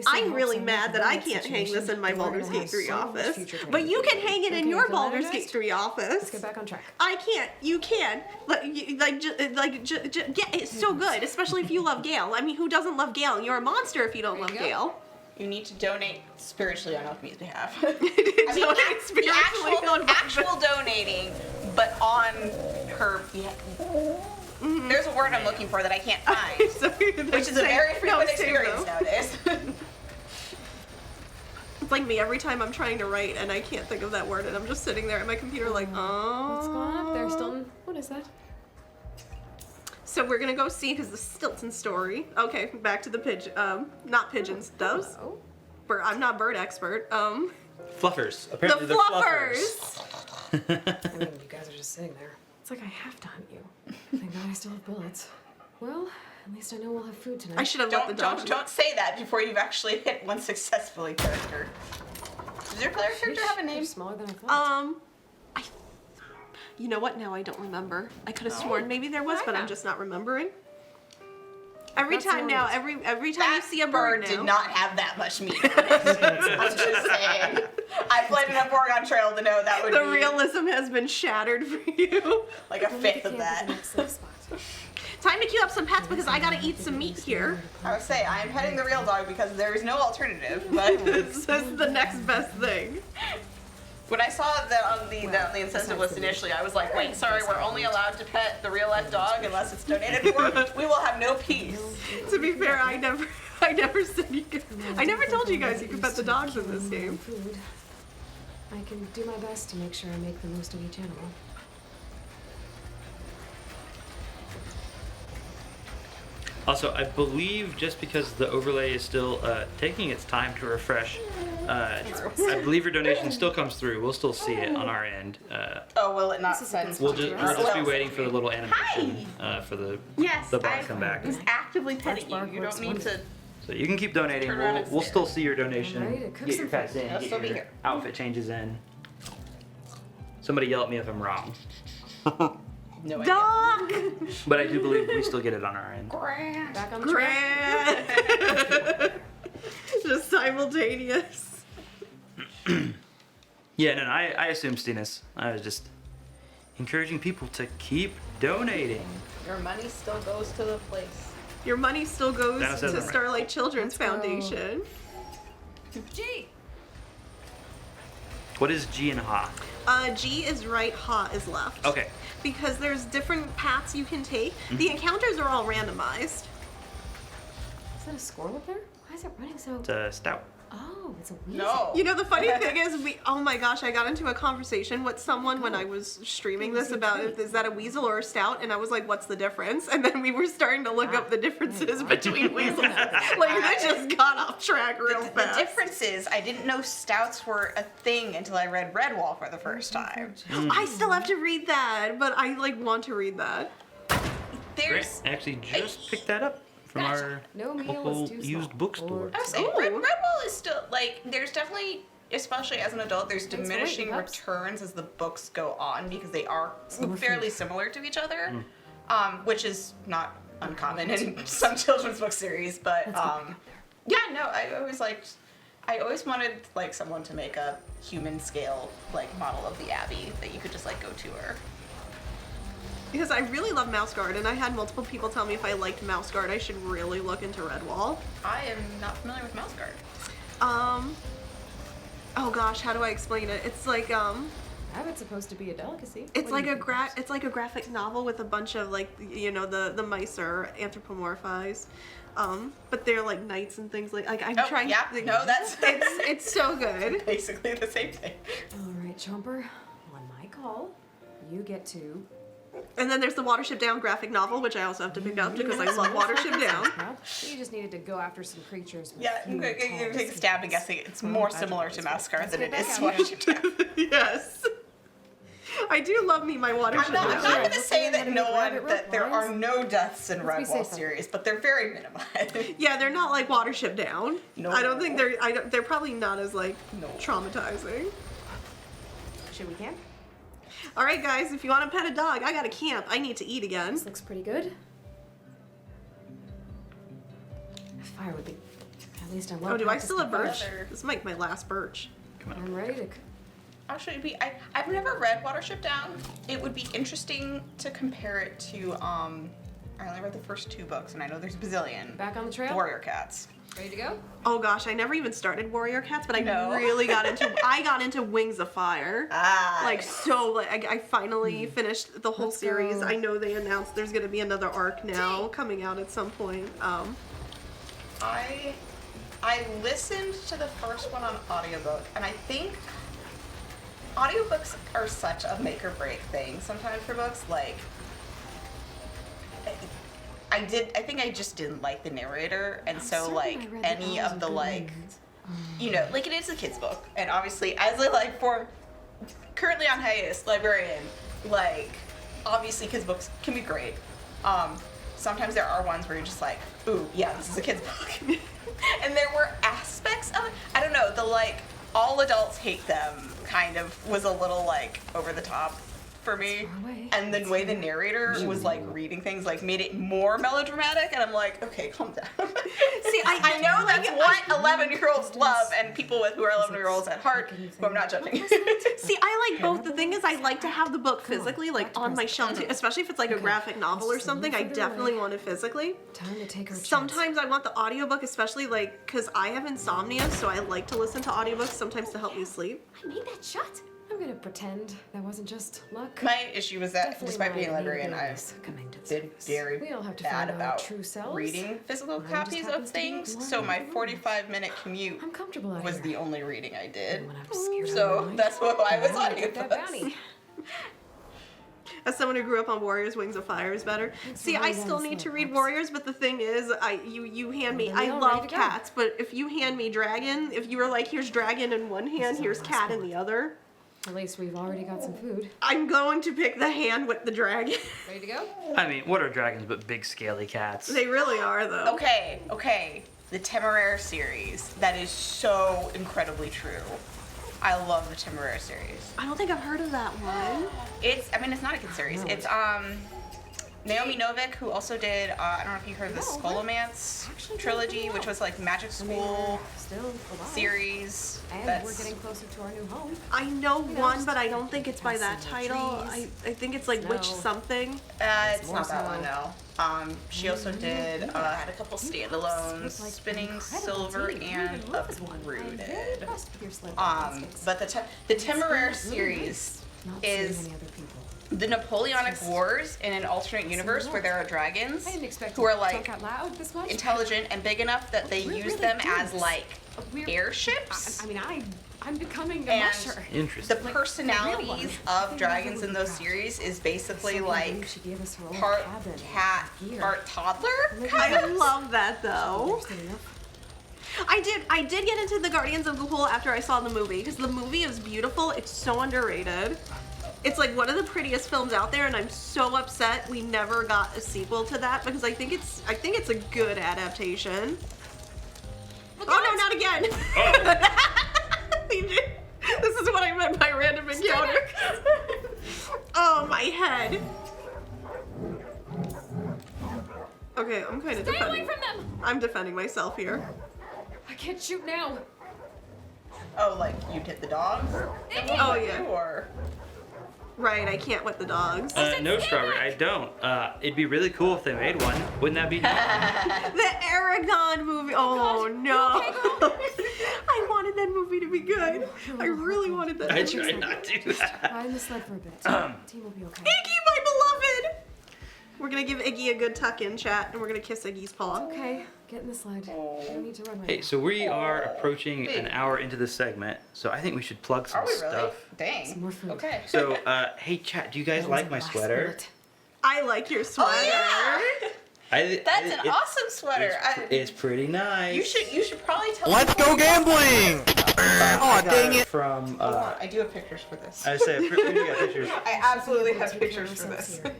I'm really mad that I can't hang this in my Baldur's Gate 3 office. But you can hang it in your Baldur's Gate 3 Let's office. get back on track. I can't. You can. It's so good, especially if you love Gale. I mean, who doesn't love Gale? You're a monster if you don't There love you go. Gale. You need to donate spiritually on Alchemy's behalf. Donate the spiritually on my actual donating, but on her behalf. There's a word I'm looking for that I can't find, which is a very frequent experience nowadays. It's like me every time I'm trying to write and I can't think of that word and I'm just sitting there at my computer like, oh. What's going on up there, Stilton? What is that? So we're gonna go see because the Stilton story. Okay, back to the pigeon. Not pigeons, doves. Hello? bird. I'm not bird expert. Fluffers. Apparently The they're fluffers. I mean, you guys are just sitting there. It's like I have to hunt you. Thank God I still have bullets. Well, at least I know we'll have food tonight. I should have let the dogs. Don't say that before you've actually hit one successfully character. Does your player character have a name? They're smaller than I thought. You know what? Now I don't remember. I could have sworn maybe there was, but I'm just not remembering. Every That's time the now, one. every time you see a bird now. did not have that much meat on it. I'm just saying. I played enough Oregon Trail to know that would The be realism has been shattered for you. like a fifth of that. Time to queue up some pets because I gotta eat some meat here. I would say I'm petting the real dog because there is no alternative. But This is the next best thing. when I saw that on the incentive list initially, I was like, wait, sorry, we're only allowed to pet the real life dog unless it's donated for. We will have no peace. To be fair, I never said you could. I never told you guys you could pet the dogs in this game. Food. I can do my best to make sure I make the most of each animal. Also, I believe just because the overlay is still taking its time to refresh, I believe your donation still comes through. We'll still see it on our end. Oh, will it not send? We'll just be waiting for the little animation for the bar to come back. was actively petting you. You don't need to. So you can keep donating. Turn around and We'll stare. still see your donation. Ready to cook Get your some pets in. I'll Get still be your here. outfit changes in. Somebody yell at me if I'm wrong. No idea. Dog! But I do believe we still get it on our end. Grant. Back on track. Grant! Just simultaneous. Yeah, no, I assume Stinus. I was just encouraging people to keep donating. Your money still goes to the place. Your money still goes That says to it right. Starlight Children's Let's go. Foundation. Gee. What is G and Ha? G is right, Ha is left. Okay. Because there's different paths you can take. The encounters are all randomized. Is that a squirrel up there? Why is it running so... It's a stout. Oh, it's a weasel. No. You know, the funny thing is, oh my gosh, I got into a conversation with someone when I was streaming this about, is that a weasel or a stout? And I was like, what's the difference? And then we were starting to look up the differences between weasels. Like, that just got off track real The fast. difference is, I didn't know stouts were a thing until I read Redwall for the first time. I still have to read that, but I, want to read that. Great. There's. I actually just picked that up from our No meal local is too used small. bookstore. I was saying, Ooh. Redwall is still, there's definitely, especially as an adult, there's Thanks for diminishing waiting, pups. returns as the books go on because they are More fairly food. similar to each other, which is not uncommon in some children's book series, but, yeah, no, I always wanted, someone to make a human scale, model of the Abbey that you could just, go to her. Because I really love Masquerade, and I had multiple people tell me if I liked Masquerade, I should really look into Redwall. I am not familiar with Masquerade. Oh gosh, how do I explain it? It's like, Rabbit's supposed to be a delicacy. it's What like do you a think, it's like a graphic novel with a bunch of the mice are anthropomorphized, but they're like knights and things I'm trying. Yeah, no, that's it's so good. basically the same thing. All right, Chomper. On my call, you get to... And then there's the Watership Down graphic novel, which I also have to pick up because I love Watership Down. Well, you just needed to go after some creatures with Yeah, I'm fewer gonna tall take a stab at skins. guessing it's more similar to Masquerade than it get is back to out here. Watership Down. Yes. I do love me my Watership I'm not Down. gonna say that Rabbit that there are lines. no deaths in Let's be Redwall safe. series, but they're very minimized. Yeah, they're not like Watership Down. No. I don't think they're probably not as No. traumatizing. Should we camp? All right, guys, if you want to pet a dog, I got to camp. I need to eat again. This looks pretty good. A fire would be... At least I'm well Oh, do I practiced still have with birch? Other- This might be my last birch. fire. I'm ready to... Actually, I've never read Watership Down. It would be interesting to compare it to I only read the first 2 books, and I know there's a bazillion. Back on the trail? Warrior Cats. Ready to go? Oh gosh, I never even started Warrior Cats, but I No. really got into. I got into Wings of Fire. Ah. I finally finished the whole Let's series. go. I know they announced there's gonna be another arc now coming out at some point. I listened to the first one on audiobook, and I think audiobooks are such a make or break thing sometimes for books. I think I just didn't like the narrator, and so certain I read any The Hours of the Good Omens. you know, like it is a kid's book, and obviously as a like for currently on hiatus librarian, like obviously kids books can be great. Sometimes there are ones where you're just like, ooh, yeah, this is a kid's book. And there were aspects of it, I don't know, the like all adults hate them kind of was a little like over the top for me. And the way the narrator was like reading things like made it more melodramatic, and I'm like, okay, calm down. See, I know that's what 11-year-olds love, and people who are 11-year-olds at heart, who I'm not judging. See, I like both. The thing is, I like to have the book physically, like on my shelf, too, especially if it's like a graphic novel or something. I definitely want it physically. Time to take our Sometimes I want the audiobook, especially like because I have insomnia, so I like to listen to audiobooks sometimes to help me sleep. I made that shut. I'm gonna pretend that wasn't just luck. My issue was that Definitely despite being a my librarian, I abilities coming to did surface. very We all have to bad find our about true selves. reading physical Mine just copies of happens to be things, one so my of the 45-minute commute I'm comfortable out was here. the only reading I did. When I'm scared out of So my mind, that's why I was I on get that bounty. audiobooks. As someone who grew up on Warriors, Wings of Fire is better. See, I still need to read Warriors, but the thing is, you hand me. Well, then I we all love ready to go. cats, but if you hand me Dragon, if you were like, here's Dragon in one hand, here's Cat in the other, At least we've already got some food. I'm going to pick the hand with the dragon. Ready to go? I mean, what are dragons but big scaly cats? They really are, though. Okay. The Temeraire series. That is so incredibly true. I love the Temeraire series. I don't think I've heard of that one. It's not a kid series. It's Naomi Novik, who also did I don't know if you heard of the Scholomance trilogy, which was like magic school Still alive. series. And we're getting closer to our new home. I know know, one, just but I don't think it's by that passing the title. trees. I think it's like Witch Snow. something. It's more not that so. one, no. She also did had a couple standalones, It's like Spinning incredible Silver team. You and even live as one. I'm very Uprooted. impressed with your sled baskets. But the Temeraire Really series nice not seeing is any other people. the Napoleonic Wars in an alternate universe where there are dragons I didn't expect who are to like talk out loud this much. intelligent and big enough that they We're use really them doing as this. like We're- airships. I mean, I'm becoming a And musher. Interesting. The Like, personalities the real one. of dragons in those series is basically So like she gave us her own part cabin and cat, gear. part toddler. I love that, though. Interesting enough. I did get into the Guardians of Gahul after I saw the movie, because the movie is beautiful. It's so underrated. It's like one of the prettiest films out there, and I'm so upset we never got a sequel to that, because I think it's a good adaptation. Oh no, not again! This is what I meant by random encounter. Oh, my head. Okay, I'm kind of Stay defending. away from them! I'm defending myself here. I can't shoot now. Oh, like you'd hit the dogs? Oh yeah. Or Right, I can't with the dogs. No, Strawberry, I don't. It'd be really cool if they made one. Wouldn't that be nice? The Aragon movie. Oh God. no. You okay, girl? I wanted that movie to be good. I really wanted that. I movie. tried not to do that. Ride in the sled for a bit. Team will be okay. Iggy, my beloved. We're gonna give Iggy a good tuck in, chat, and we're gonna kiss Iggy's paw. Okay, get in the sled. I don't need to run right Hey, now. so we are approaching an hour into this segment, so I think we should plug some are we really? stuff. Dang. Some more food. Okay. So, hey, chat, do you guys That was like our my last sweater? bullet. I like your sweater. Oh yeah. That's an awesome sweater. It's pretty nice. You should probably tell. Let's people go what you got. gambling! I Aw, got dang it. From, Hold on, I do have pictures for this. I said, we got pictures. I absolutely have Take care pictures of for ourselves this. here.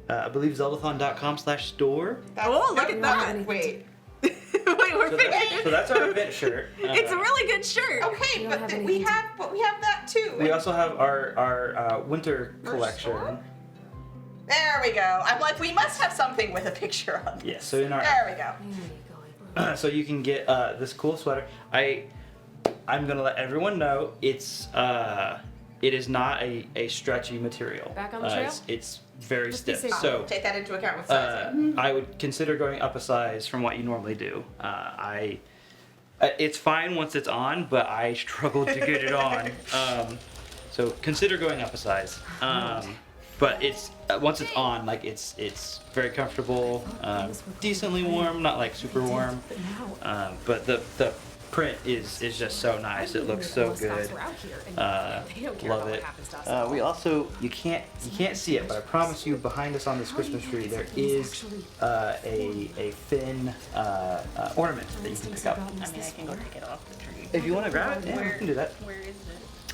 I believe Zeldathon.com/store. Oh, look at that. Wait. Wait, we're So, picking. so that's our event shirt. It's a really good shirt. Okay, You don't but have we anything have that too. We also have our winter collection. store? There we go. I'm like, we must have something with a picture on. Yeah, so in our There we go. There you go. so you can get this cool sweater. I'm gonna let everyone know it is not a stretchy material. Back on the trail? It's very Let's be stiff. safe. So Take that into account with sizing. I would consider going up a size from what you normally do. It's fine once it's on, but I struggled to get it on. So consider going up a size. But it's once it's on, like it's very comfortable, decently warm, not like super warm. But now, But the print is just so nice. It looks so good. Love it. We also you can't see it, but I promise you, behind us on this Christmas tree there is a Finn ornament that you can pick up. I mean, I can go take it off the tree. If you want to grab it, yeah, you can do that. Where is it?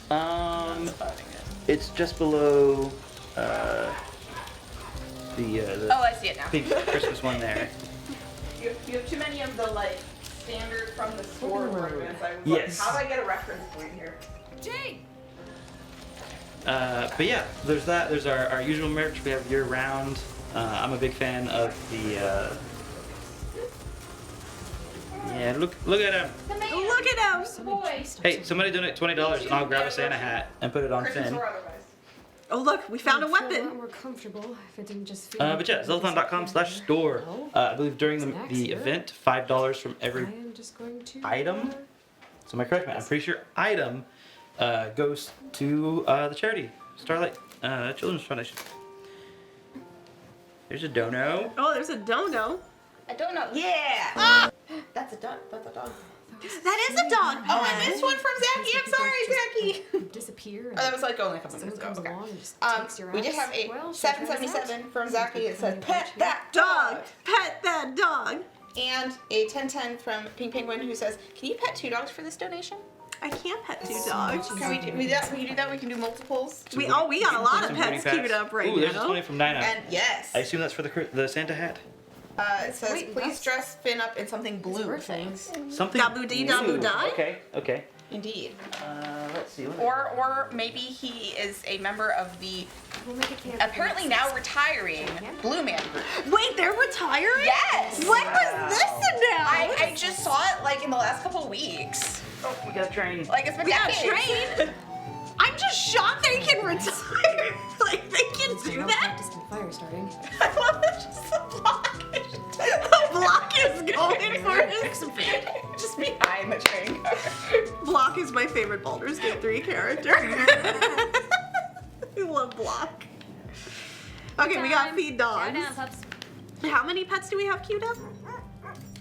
Spotting it. It's just below the Oh, I see it now. pink Christmas one there. You have too many of the like standard from the store ornaments. I was Yes. like, how do I get a reference point here? Jay! But yeah, there's that. There's our usual merch we have year round. I'm a big fan of the. Yeah, look at him. Look at him! Hey, somebody donate $20 and I'll grab a Santa hat and put it on Christmas Finn. or otherwise. Oh look, we found a I'd feel weapon. lot more comfortable if it didn't just feel But yeah, Zeldathon.com/store. I believe during the event, $5 from every I am just going to item. So am I correct, man? I'm pretty sure item goes to the charity, Starlight Children's Foundation. There's a dono. Oh, there's a dono. I don't know. Yeah. That's a dog. That's a dog. That is a dog. Oh, I missed one from Zachy. I'm sorry, Zachy. disappear. Oh, that was like only a couple Someone minutes ago. comes Okay. along and just takes your We did ass. have a Well, should I try this out? 777 from Zachy. It says pet that Dog. Pet that dog. And a 1010 from Pink Penguin who says, can you pet 2 dogs for this donation? I can't pet 2 dogs. Can we do that? We can do that. We can do multiples. We got a lot of Some pets pretty queued up right Ooh, there's a now. 20 from Nina. And yes. I assume that's for the Santa hat. It says, Wait, please that's- dress Finn up in something blue. birthday. Thanks. Something. Dabu-dee, blue. dabu-die? Okay. Indeed. Let's see. Or maybe he is a member of the We'll make a camp. apparently now retiring Blue Man group. Wait, they're retiring? Yes! When was this announced? I just saw it like in the last couple of weeks. Oh, we got a train. Like it's been We got decades. trained. I'm just shocked they can retire. Like they can do No that? practice in fire starting. I love that just the block. Block is going for it. Just behind the train car. Block is my favorite Baldur's Gate 3 character. I love Block. Okay, we got feed dogs. How many pets do we have queued up?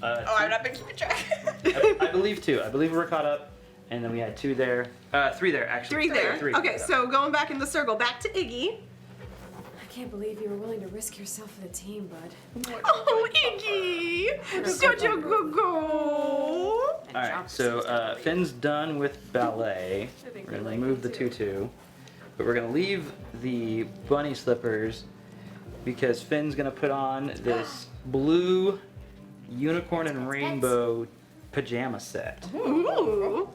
Oh, I've not been keeping track. I believe 2. I believe we're caught up, and then we had 2 there. 3 there actually. 3 there. Three. Okay, so going back in the circle, back to Iggy. I can't believe you were willing to risk yourself for the team, bud. Oh, Iggy! Such a good girl. All right, so Finn's done with ballet. We're gonna remove the tutu, but we're gonna leave the bunny slippers because Finn's gonna put on this blue unicorn and rainbow pajama set. Ooh.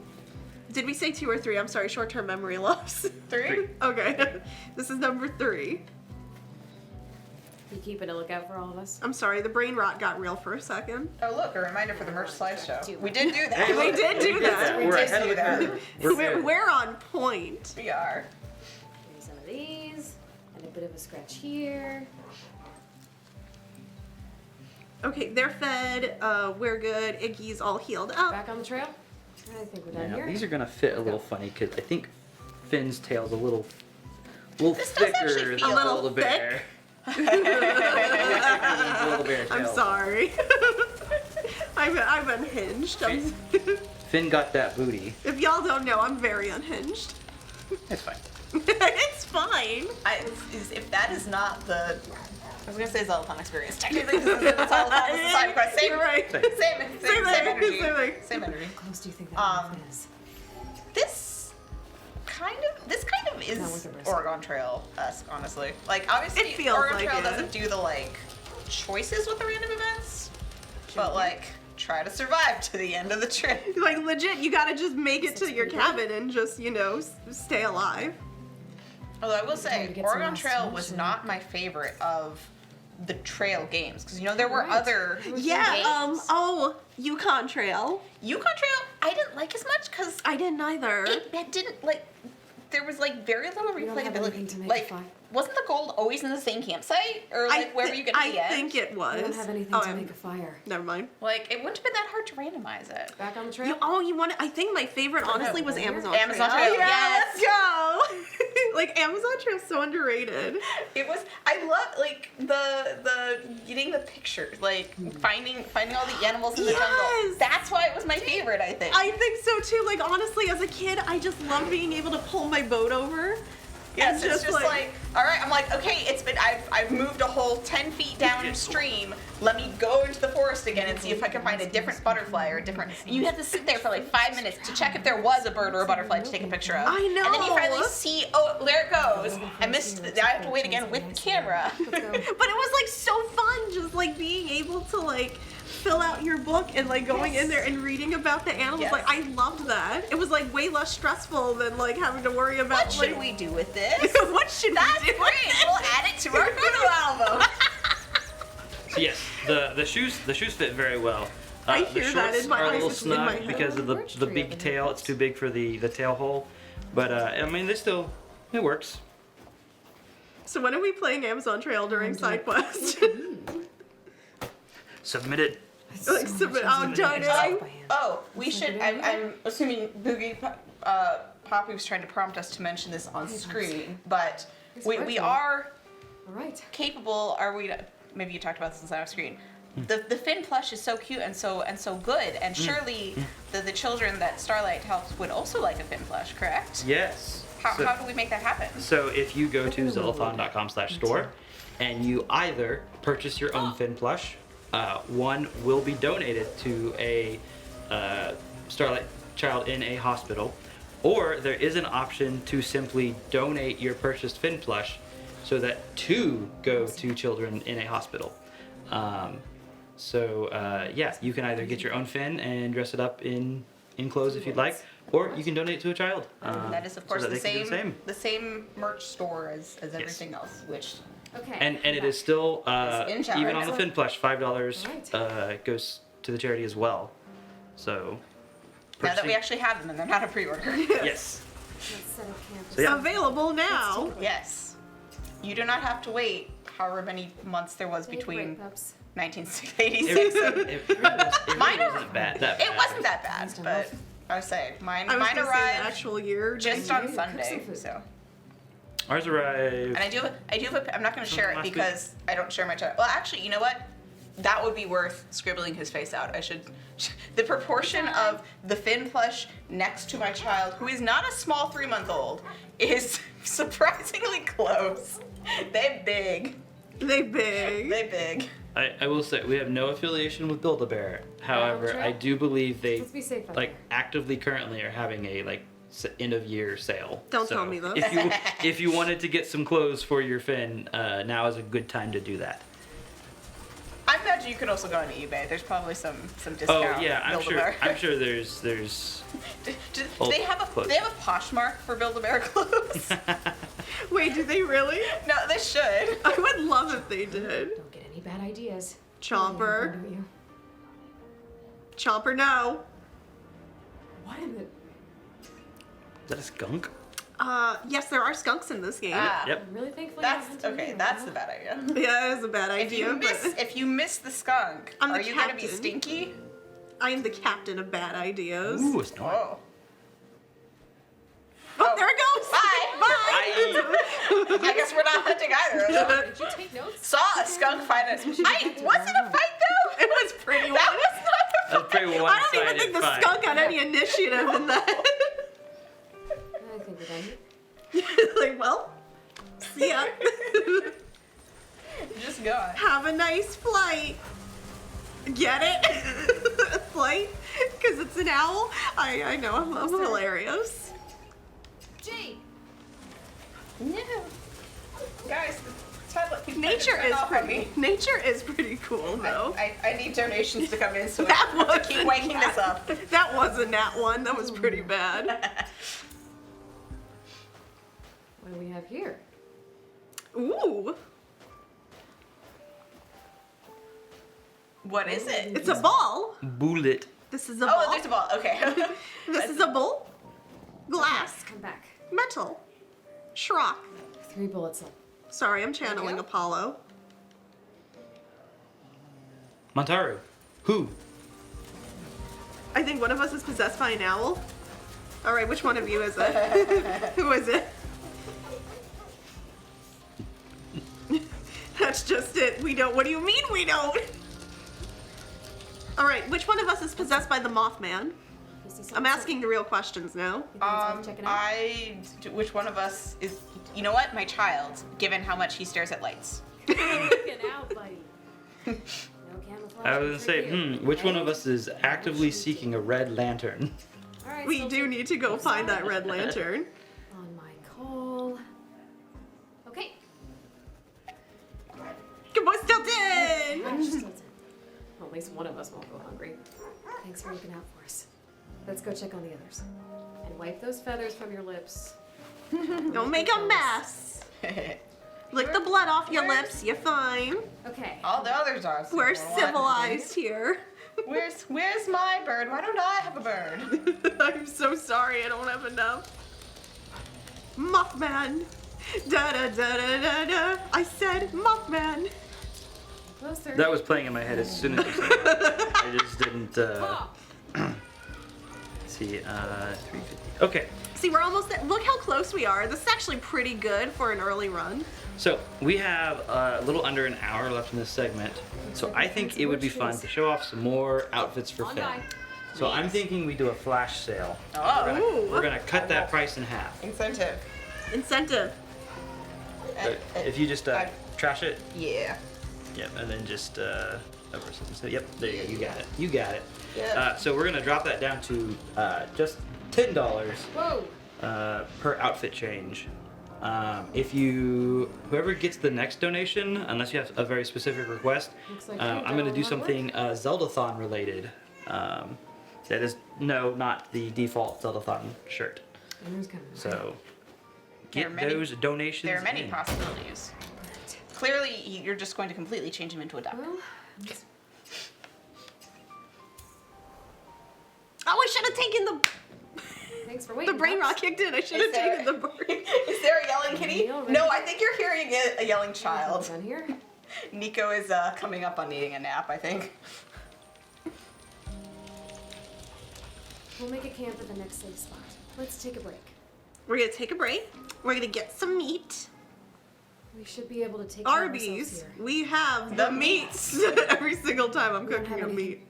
Did we say 2 or 3? I'm sorry, short-term memory loss. 3? Okay, this is number 3. You keeping a lookout for all of us? I'm sorry, the brain rot got real for a second. Oh look, a reminder for the merch slideshow. We did do that. Hey, We did do that. We're did ahead do of the that. curve. We're good. We're on point. We are. Maybe some of these, and a bit of a scratch here. Okay, they're fed. We're good. Iggy's all healed up. Back on the trail? I think we're done Now, here. these are gonna fit a little funny because I think Finn's tail's a little This does actually thicker feel than a little the bear. I'm sorry. I'm unhinged. Finn got that booty. If y'all don't know, I'm very unhinged. It's fine. It's fine. If that is not the, I was gonna say Zeldathon experience. Technically, this is Zeldathon. This is side quest. Same, You're right. same Same energy. thing. Same energy. How close do you think that is? This kind of is Not worth is the risk. Oregon Trail-esque, honestly. Like obviously, It feels Oregon like Trail it. doesn't do the like choices with the random events, but like try to survive to the end of the trip. Like legit, you gotta just make it to your cabin and just, you know, stay alive. Although I will Time say, to get some Oregon last Trail touch, was yeah. not my favorite of the trail games because you know there were Right. other Yeah. games. Yukon Trail. Yukon Trail I didn't like as much because I didn't either. it didn't like there was like very little We don't have anything to replayability. make Like it fun. wasn't the gold always in the same campsite or like wherever you get to the I end? think it was. We don't have anything oh, to make a fire. Never mind. Like it wouldn't have been that hard to randomize it. Back on the trail? You want? I think my favorite, honestly, was Amazon. Amazon Trail, Yeah, yes. let's go. Like Amazon Trail's so underrated. It was. I love like the getting the pictures, like finding all the animals in the jungle. Yes. That's why it was my favorite. I think. I think so too. Like honestly, as a kid, I just loved being able to pull my boat over. Yes, and it's just like, all right. I'm like, okay, I've moved a whole 10 feet downstream. Let me go into the forest again and see if I can find a different butterfly or a different. And you have to sit there for like 5 minutes to check if there was a bird or a butterfly to take a picture of. I know. And then you finally see, oh, there it goes. I missed. I have to wait again with the camera. But it was like so fun, just like being able to like fill out your book and like going in there and reading about the animals. Yes. Like I loved that. It was like way less stressful than like having to worry about What should like, we do with this? what should That's we do? great. We'll add it to our photo album. So yes, the shoes fit very well. I The hear that shorts in my are a eyes, little it's in my snug head. because of the big tail. It's too big for the tail hole, but I mean it works. So when are we playing Amazon Trail during side quest? Submitted. Like submit. Oh darn it! Oh, we should. I'm assuming Boogie Poppy was trying to prompt us to mention this on screen, but we are All right. capable. Are we? Maybe you talked about this on screen. The Finn plush is so cute and so good, and surely the children that Starlight helps would also like a Finn plush, correct? Yes. How do we make that happen? So if you go to Zeldathon.com/store and you either purchase your own Finn plush, one will be donated to a Starlight child in a hospital, or there is an option to simply donate your purchased Finn plush so that 2 go to children in a hospital. Yeah, you can either get your own Finn and dress it up in clothes if you'd like, or you can donate it to a child. That is, of so course, that the they can do same the same merch store as everything else, which. Okay. And it is still It's in even on the Excellent. Finn plush, $5 Right. goes to the charity as well. So Now that we purchasing- actually have them and they're not a pre-order. yes. Let's set up camp. So, yeah. Available now. Yes. You do not have to wait however many months there was Take a between break, pups. 1986 and It really Mine are- wasn't bad. That it bad. wasn't that bad, but I was saying mine I was mine gonna say the arrived actual year. just Maybe on cook some Sunday. food. So, Ours arrived. and I do have I'm not going to share it Last week. because I don't share my child. Well, actually, you know what? That would be worth scribbling his face out. I should. The proportion of the Finn plush next to my child, who is not a small 3-month-old, is surprisingly close. They big. They big. They big. I will say we have no affiliation with Build-A-Bear. However, Trail? I do believe they Let's be safe out like there. actively currently are having a end of year sale. Don't So tell me this. If you wanted to get some clothes for your Finn, now is a good time to do that. I imagine you could also go on eBay. There's probably some discount. Oh yeah, I'm sure. Build-A-Bear. I'm sure there's. Do old they have clothes. a Poshmark for Build-A-Bear clothes? Wait, do they really? No, they should. I would love if they did. Don't get any bad ideas. Chomper. Don't you? Chomper, no. What in the? Is that a skunk? Yes, there are skunks in this game. Ah, Yep. I'm really thankful. That's you're not hunting okay. me That's right the now. bad idea. Yeah, it is a bad idea. but If you miss the skunk, I'm the are you gonna be captain. stinky? I am the captain of bad ideas. Ooh, a snort. Oh. Oh, there it goes. Bye. I guess we're not hunting either of them. Did you take notes? Saw a skunk fight it. Was it a fight though? It was pretty. That was not a That's fight. pretty I don't one-sided even think the fight. skunk had any initiative in that. I think we're done. Like, well, see ya. Just go on. Have a nice flight. Get it? Flight? Because it's an owl? I know, I'm hilarious. Jay. No. Guys, the tablet keeps Nature turning is off on pretty. me. Nature is pretty cool, though. I need donations to come in so That I was keep waking this up. That wasn't that one. That was pretty bad. What do we have here? Ooh, What is it? it's a ball. Bullet. This is a Oh, ball. there's a ball. Okay. This is a bowl. Glass. Come back. Metal. Shrock. 3 bullets left. Sorry, I'm channeling go. Apollo. Montaru. Who? I think one of us is possessed by an owl. All right, which one of you is it? Who is it? That's just it. We don't. What do you mean we don't? All right. Which one of us is possessed by the Mothman? You see something? I'm asking the real questions now. You think it's worth checking out? Which one of us is? You know what? My child, given how much he stares at lights. Looking out, buddy. No camouflage. I was gonna for say, you, which one okay? of us is actively seeking a red lantern? All right, We Stilton. do need to go find that red lantern. On my call. Okay. Good boy, Stilton! I'm just Stilton. Well, at least one of us won't go hungry. Thanks for looking out for us. Let's go check on the others. And wipe those feathers from your lips. Don't make a mess. Lick the blood off your lips. You're fine. Okay. All the others are. so We're what? civilized here. Where's my bird? Why don't I have a bird? I'm so sorry. I don't have enough. Mothman. Da da da da da da. I said Mothman. Closer. That was playing in my head as soon as you said it. I just didn't see. 350. Okay. See, we're almost there. Look how close we are. This is actually pretty good for an early run. So we have a little under an hour left in this segment. So I think it would be fun to show off some more outfits for On Finn. by. So I'm thinking we do a flash sale. Oh, Ooh. We're gonna cut that price in half. incentive. Incentive. If you just trash it, Yeah. yep, and then just over something. So yep, there you go. You got it. You got it. Yeah. So we're gonna drop that down to just $10 Whoa. per outfit change. Whoever gets the next donation, unless you have a very specific request, Looks like I'm you've going to done do a lot of something Zeldathon related. That is, no, not the default Zeldathon shirt. Who's coming? So There are get many- those donations. There are many in. possibilities. Clearly, you're just going to completely change him into a duck. Well, Oh, I should have taken the thanks for waiting. brain Pops. rot kicked in. I should have Is there- taken the bird. Is there a yelling kitty? Meal No, ready? I think you're hearing a yelling child. Done here. Nico is coming up on needing a nap, I think. We'll make a camp at the next safe spot. Let's take a break. We're gonna take a break. We're gonna get some meat. We should be able to take care of ourselves Arby's. here. We have the The meats every single time I'm We don't cooking a have any- meat.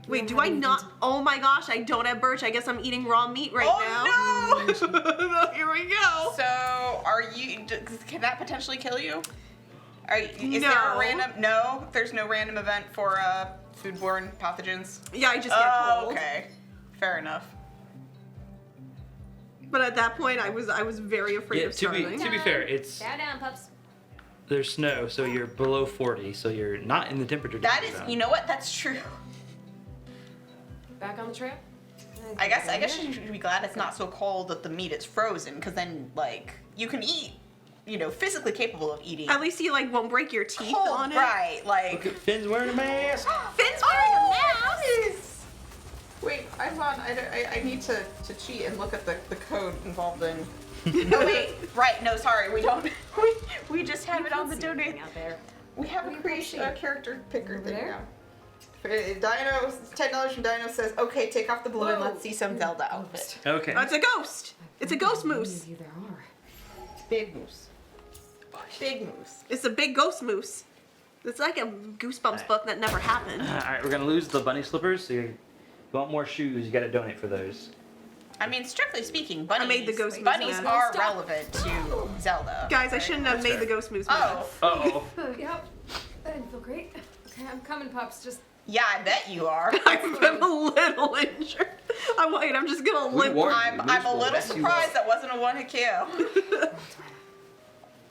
We Wait, don't do have I anything not? to- Oh my gosh, I don't have birch. I guess I'm eating raw meat right Oh now. Here we go. So, are you? Can that potentially kill you? Is there No. a random? No, there's no random event for foodborne pathogens. Yeah, I just get cold. Okay, fair enough. But at that point, I was very afraid Yeah, of to starving. be fair, it's Bow down, pups. there's snow, so you're below 40, so you're not in the temperature. That danger is, zone. you know what? That's true. Back on the trail. I guess you should be glad it's not so cold that the meat is frozen, because then like you can eat, physically capable of eating. At least you won't break your teeth cold, on it. right? Like. Look at Finn's wearing a mask. Finn's wearing a mask. Wait, I'm on. I need to cheat and look at the code involved in. Oh wait, right? No, sorry, we don't. We just have it on the donate. out there. We have What a do you creation see? character picker Over thing there? now. Dino, $10 from Dino says, okay, take off the blue and Whoa. let's see some Zelda outfit. Okay. It's a ghost. It's a ghost moose. Maybe there are. Big moose. Big moose. It's a big ghost moose. It's like a Goosebumps book that never happened. All right, we're gonna lose the bunny slippers. So you want more shoes? You gotta donate for those. I mean, strictly speaking, bunnies. made the ghost moose bunnies mask. are Stop. relevant to Zelda. Guys, I right? shouldn't have That's made fair. the ghost moose. Oh, Oh. Yep. That didn't feel great. Okay, I'm coming, pups. Just yeah, I bet you are. I've been a little injured. I'm just gonna limp. warned I'm a little mess you surprised up. that wasn't a one-hit KO.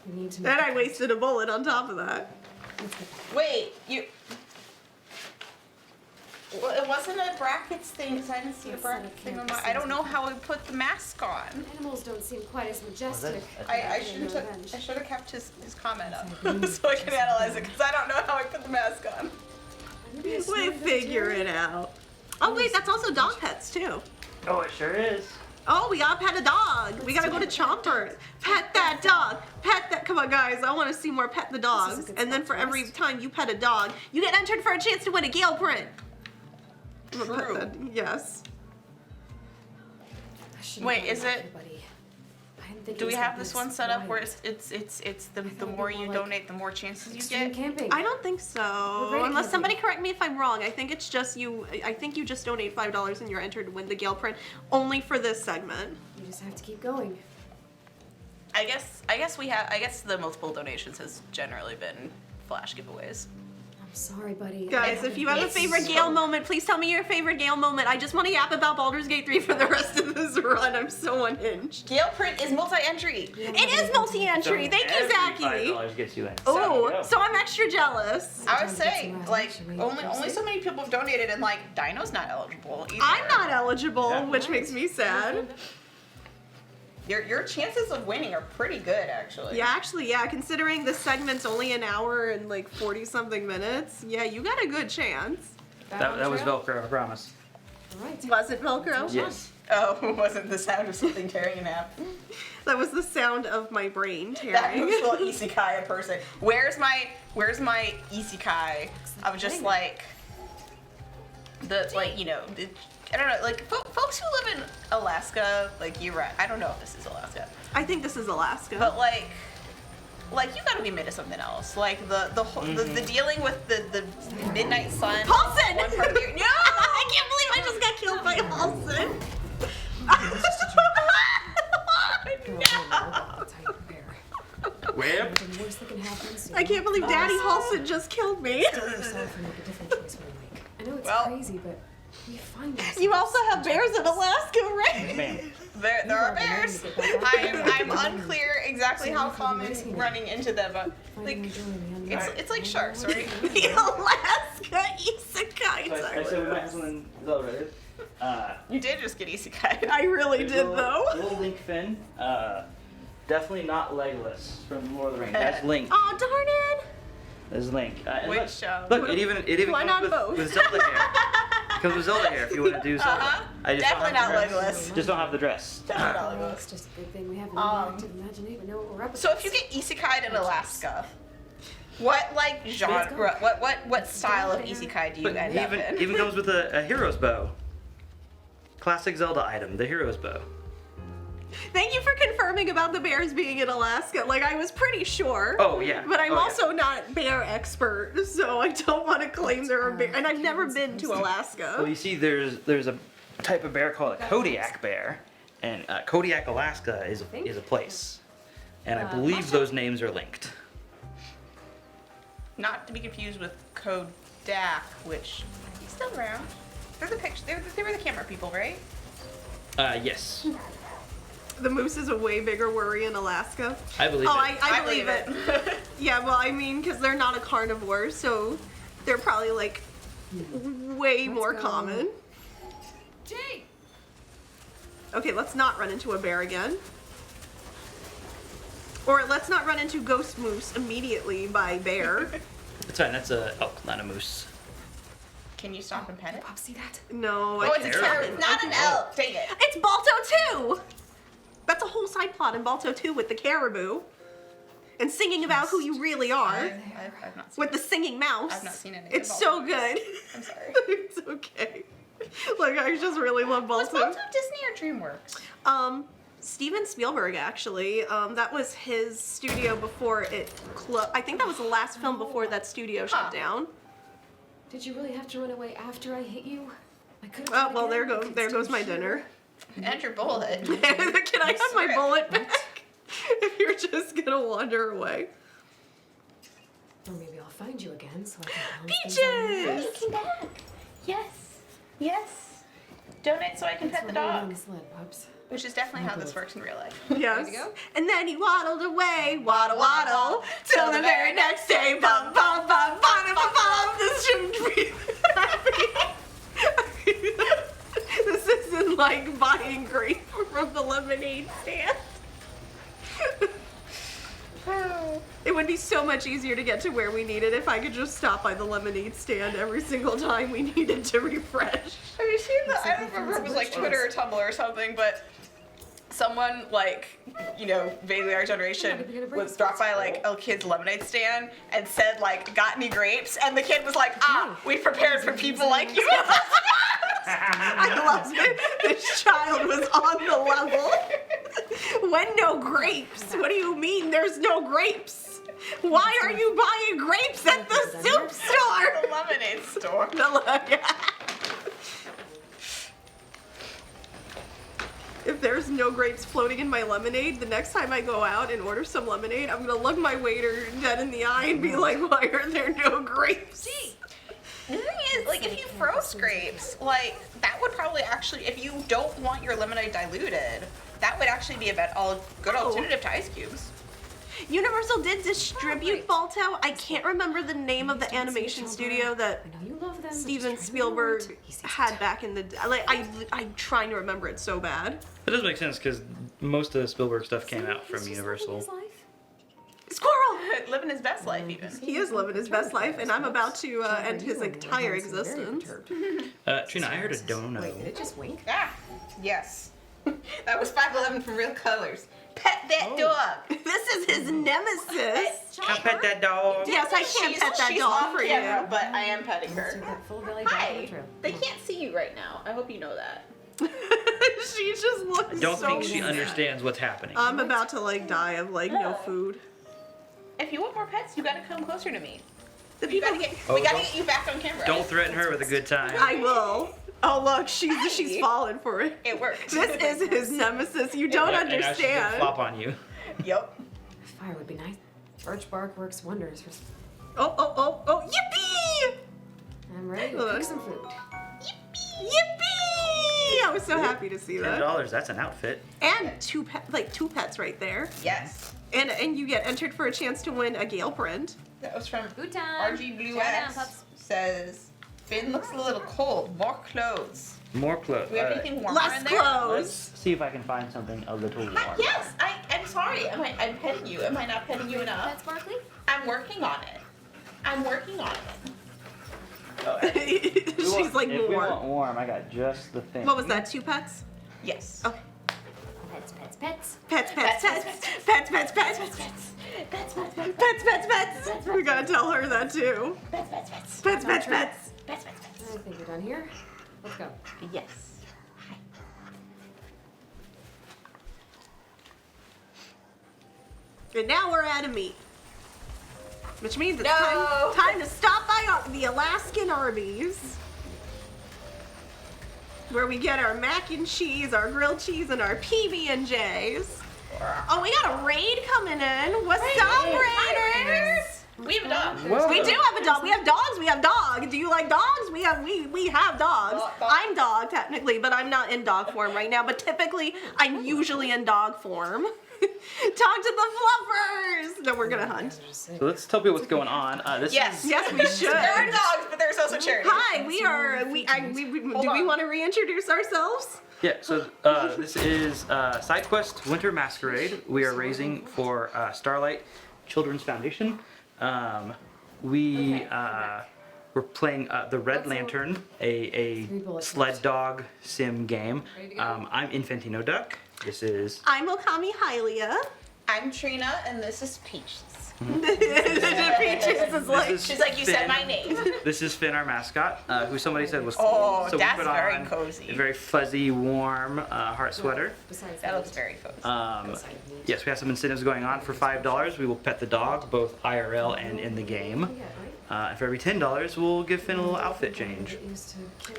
we need to. Then make I a- wasted a bullet on top of that. Let's get back. Wait, you. Well, it wasn't a brackets thing because I didn't see a Let's bracket set thing on up my. I don't know how we put the mask on. Animals don't seem quite as majestic. I in shouldn't their have. revenge. I should have kept his comment up That's so I can analyze it because I don't know how I put the mask on. Maybe a We small figure vegetarian? it out. Oh wait, that's also dog pets too. Oh, it sure is. Oh, we gotta pet a dog. We gotta go to Chomper. Pet that dog. Pet that. Come on, guys. I want to see more pet the This is a dogs. good And then spot for for every us. time you pet a dog, you get entered for a chance to win a Gale print. I'm gonna pet True. that- Yes. I shouldn't Wait, worry is about it- you, buddy. didn't think Do it we was have gonna be this one set up where wild. it's the thought it'd more be you more like donate, the more chances you Extreme get? camping. I don't think so. We're Unless ready. somebody correct me if I'm wrong. I think it's just you. I think you just donate $5 and you're entered to win the Gale print only for this segment. You just have to keep going. I guess the multiple donations has generally been flash giveaways. I'm sorry, buddy. Guys, if you have a It's favorite so- Gale moment, please tell me your favorite Gale moment. I just want to yap about Baldur's Gate 3 for the rest of this run. I'm so unhinged. Gale print is multi-entry. It is multi-entry. Thank you, Zachy. $5 gets you in. Oh, so I'm extra jealous. I was Sometimes it's saying, not like, actually only interesting. so many people have donated, and like, Dino's not eligible either. I'm not eligible, Yeah. which makes me sad. Your chances of winning are pretty good, actually. Yeah, actually, yeah, considering this segment's only an hour and like 40-something minutes, yeah, you got a good chance. That was Velcro, I promise. All right. Was it Velcro? Yes. Oh, wasn't the sound of something tearing in half? That was the sound of my brain That tearing. was little isekai a person. Where's my isekai? I was just like I don't know, like folks who live in Alaska, like you're right. I don't know if this is Alaska, I think this is Alaska. but like you gotta be made of something else. Like the dealing with the midnight sun. Paulson! One part of the year. No! I can't believe I just got killed by Paulson. Whip. The worst that can happen. So I can't believe Daddy Halston just killed me. Tell yourself and make a different choice when you wake. I know it's Well- crazy, but we find ourselves. You also have bears in Alaska, right? Bam. There are bears. I'm unclear exactly how common running into them, but like it's like sharks, right? The Alaska Isekai. I said we might have something Zelda. You did just get isekai. I really did, Little- though. Little Link Fin. Definitely not Legolas from Lord of the Rings. That's Link. Oh, darn it. There's Link. And Which, look, it even Why comes not both? with Zelda hair. It comes with Zelda hair if you want to do Zelda. Uh-huh. I just Definitely don't have not the dress. Legolas. Just don't have the dress. Definitely not Well, Legolas. it's just a good thing we have an active imagination. Know what we're up So if you against. get isekai in Alaska, what like genre, what style of isekai do you But end he up in? even comes with a hero's bow. Classic Zelda item, the hero's bow. Thank you for confirming about the bears being in Alaska. Like, I was pretty sure. Oh yeah. But I'm Oh, yeah. also not bear expert, so I don't want to claim there are bears. And I've never been to Well, Alaska. you see, there's a type of bear called a Kodiak bear, and Kodiak, Alaska is a place, and I believe those names are linked. Not to be confused with Kodak, which he's still around. They're the picture. They were the camera people, right? Yes, The moose is a way bigger worry in Alaska. I believe Oh, it. I believe it. Yeah, well, I mean, because they're not a carnivore, so they're probably like way more go. common. Jake. Okay, let's not run into a bear again. Or let's not run into ghost moose immediately by bear. It's fine. That's a elk, not a moose. Can you stop and pet it? Pop, see that? No, Oh, I it's a can't. carrot. It's not an elk. Dang it. It's Balto 2! That's a whole side plot in Balto 2 with the caribou. And singing about who you really are. I've not seen With the singing mouse. I've not seen any of It's Balto so movies. good. I'm sorry. It's okay. Like, I just really love Was Balto. Balto Disney or DreamWorks? Steven Spielberg, actually. That was his studio before it closed. I think that was the last film before that studio shut down. Did you really have to run away after I hit you? I could Oh, well, there goes my dinner. And your bullet. Can I have my swear. bullet back? If you're just gonna wander away. Or maybe I'll find you again so I can bounce things on you. Peaches! You came back. Yes. Yes. Donate so I can pet the That's why we're on dog. the sled, pups. Which is definitely how this works in real life. Yes. Ready to go? And then he waddled away, waddle waddle, till the very next day. Bum bum bum bum bum bum. This shouldn't be happy. This isn't like buying grape from the lemonade stand. It would be so much easier to get to where we needed if I could just stop by the lemonade stand every single time we needed to refresh. Have you seen that? I don't remember if it was like Twitter or Tumblr or something, but someone like, you know, vaguely our generation was dropped by like a kid's lemonade stand and said like, got any grapes? And the kid was like, we prepared for people like you. I loved it. This child was on the level. when no grapes? What do you mean there's no grapes? Why are you buying grapes at the soup store? The lemonade store. If there's no grapes floating in my lemonade, the next time I go out and order some lemonade, I'm gonna look my waiter dead in the eye and be like, why are there no grapes? The thing is, like, if you froze grapes, like, that would probably actually, if you don't want your lemonade diluted, that would actually be a good alternative to ice cubes. Universal did distribute Balto. I can't remember the name of the animation studio that I know you love them, but Steven just try to remember Spielberg to- had back in the like. I'm trying to remember it so bad. That does make sense because most of the Spielberg stuff came out from He's just Universal. living his life. Squirrel. Living his best life, even. He is living his best life, and I'm about to end his entire existence. Trina, I heard a dono. Wait, did it just wink? Ah, yes. That was 511 from Real Colors. Pet that dog. This is his nemesis. Can I pet that dog? Yes, I can't pet that she's dog on for camera, you. but I am petting Let's her. do that full belly back in the Hi. trail. They can't see you right now. I hope you know that. She just looks I don't so think she sad. understands what's happening. I'm about to like die of like no food. If you want more pets, you gotta come closer to me. The We people. gotta get, Oh, we gotta don't- get you back on camera. Don't threaten her with a good time. I will. Oh look, she's fallen for it. It worked. This is his nemesis. You don't And now she's gonna understand. flop on you. Yup. Fire would be nice. Birch bark works wonders for. Oh! Yippee! I'm ready to Hold on. cook some food. Yippee! I was so happy to see that. $10, that's an outfit. And two pets right there. Yes. And you get entered for a chance to win a Gale print. That was from Food time. RG Blue Chow down, X. pups. Says, Finn looks a little cold. More clothes. More clothes. Do we have anything warmer Less in there? clothes. Let's see if I can find something a little warm. Yes, I'm sorry. I'm petting you. Am I not petting you enough? Pet sparkly? I'm working on it. I'm working on it. She's like If we want more. warm, I got just the thing. What was that? 2 pets? Yes. Okay. Pets, pets, pets. Pets, pets, pets, pets, pets, pets, pets. We gotta tell her that too. Pets, pets, pets. I think we're done here. Let's go. Yes. And now we're out of meat. Which means it's No. time to stop by the Alaskan Arby's. Where we get our mac and cheese, our grilled cheese, and our PB&Js. Oh, we got a raid coming in. What's up, Raiders? We have a dog. Whoa. We do have a dog. We have dogs. We have dog. Do you like dogs? We have dogs. Dog. I'm dog technically, but I'm not in dog form right now. But typically, I'm usually in dog form. Talk to the fluffers. No, we're gonna hunt. So let's tell people what's going on. This Yes. is Yes, we should. There are dogs, but there's also charity. Hi, we are. Do we on. want to reintroduce ourselves? Yeah, so this is Side Quest Winter Masquerade. We are raising for Starlight Children's Foundation. We're playing the Red Lantern, a sled dog sim game. I'm Infantino Duck. This is I'm Okami Hylia. I'm Trina, and this is Peaches. Peaches is like. This is She's like, you said Finn. my name. This is Finn, our mascot, who somebody said was Oh, cool. So that's we put very on cozy. a very fuzzy, warm heart sweater. Besides That looks very cozy. Yes, we have some incentives going on. For $5, we will pet the dog, both IRL and in the game. And for every $10, we'll give Finn a little outfit change.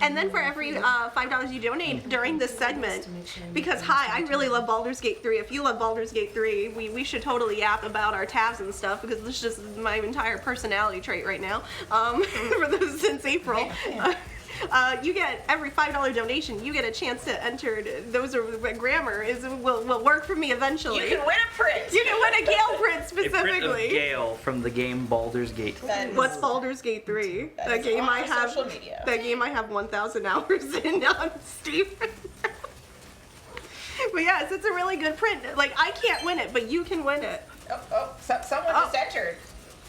And then for every $5 you donate during this segment, because hi, I really love Baldur's Gate 3. If you love Baldur's Gate 3, we should totally yap about our tabs and stuff because this is just my entire personality trait right now. Since April. You get every $5 donation, you get a chance to enter. Those are grammar will work for me eventually. You can win a print. You can win a Gale print A print of specifically. Gale from the game Baldur's Gate. That is- What's Baldur's Gate 3? that That is game on I have. social media. That game I have 1,000 hours in on Steam. But yes, it's a really good print. Like I can't win it, but you can win it. Someone Oh. just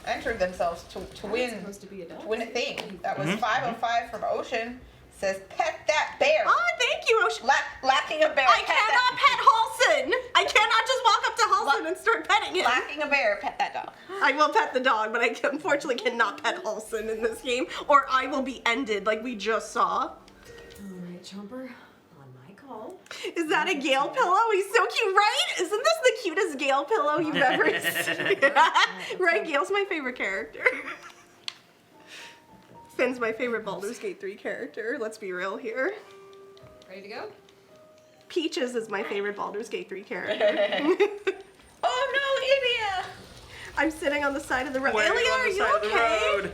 entered themselves to win supposed to be a dog. to win a thing. That was 505 from Ocean. Says pet that bear. Oh, thank you, Ocean. Lacking a bear. I cannot pet Halson. I cannot just walk up to Halson and start petting him. Lacking a bear. Pet that dog. I will pet the dog, but I unfortunately cannot pet Halson in this game, or I will be ended like we just saw. All right, Chomper, on my call. Is that a Gale pillow? He's so cute, right? Isn't this the cutest Gale pillow you've ever seen? Right, Gale's my favorite character. Finn's my favorite Baldur's Gate 3 character. Let's be real here. Ready to go? Peaches is my favorite Baldur's Gate 3 character. Oh no, Ilya! I'm sitting on the side of the road. Where Ilya, on are the you side of the okay? road?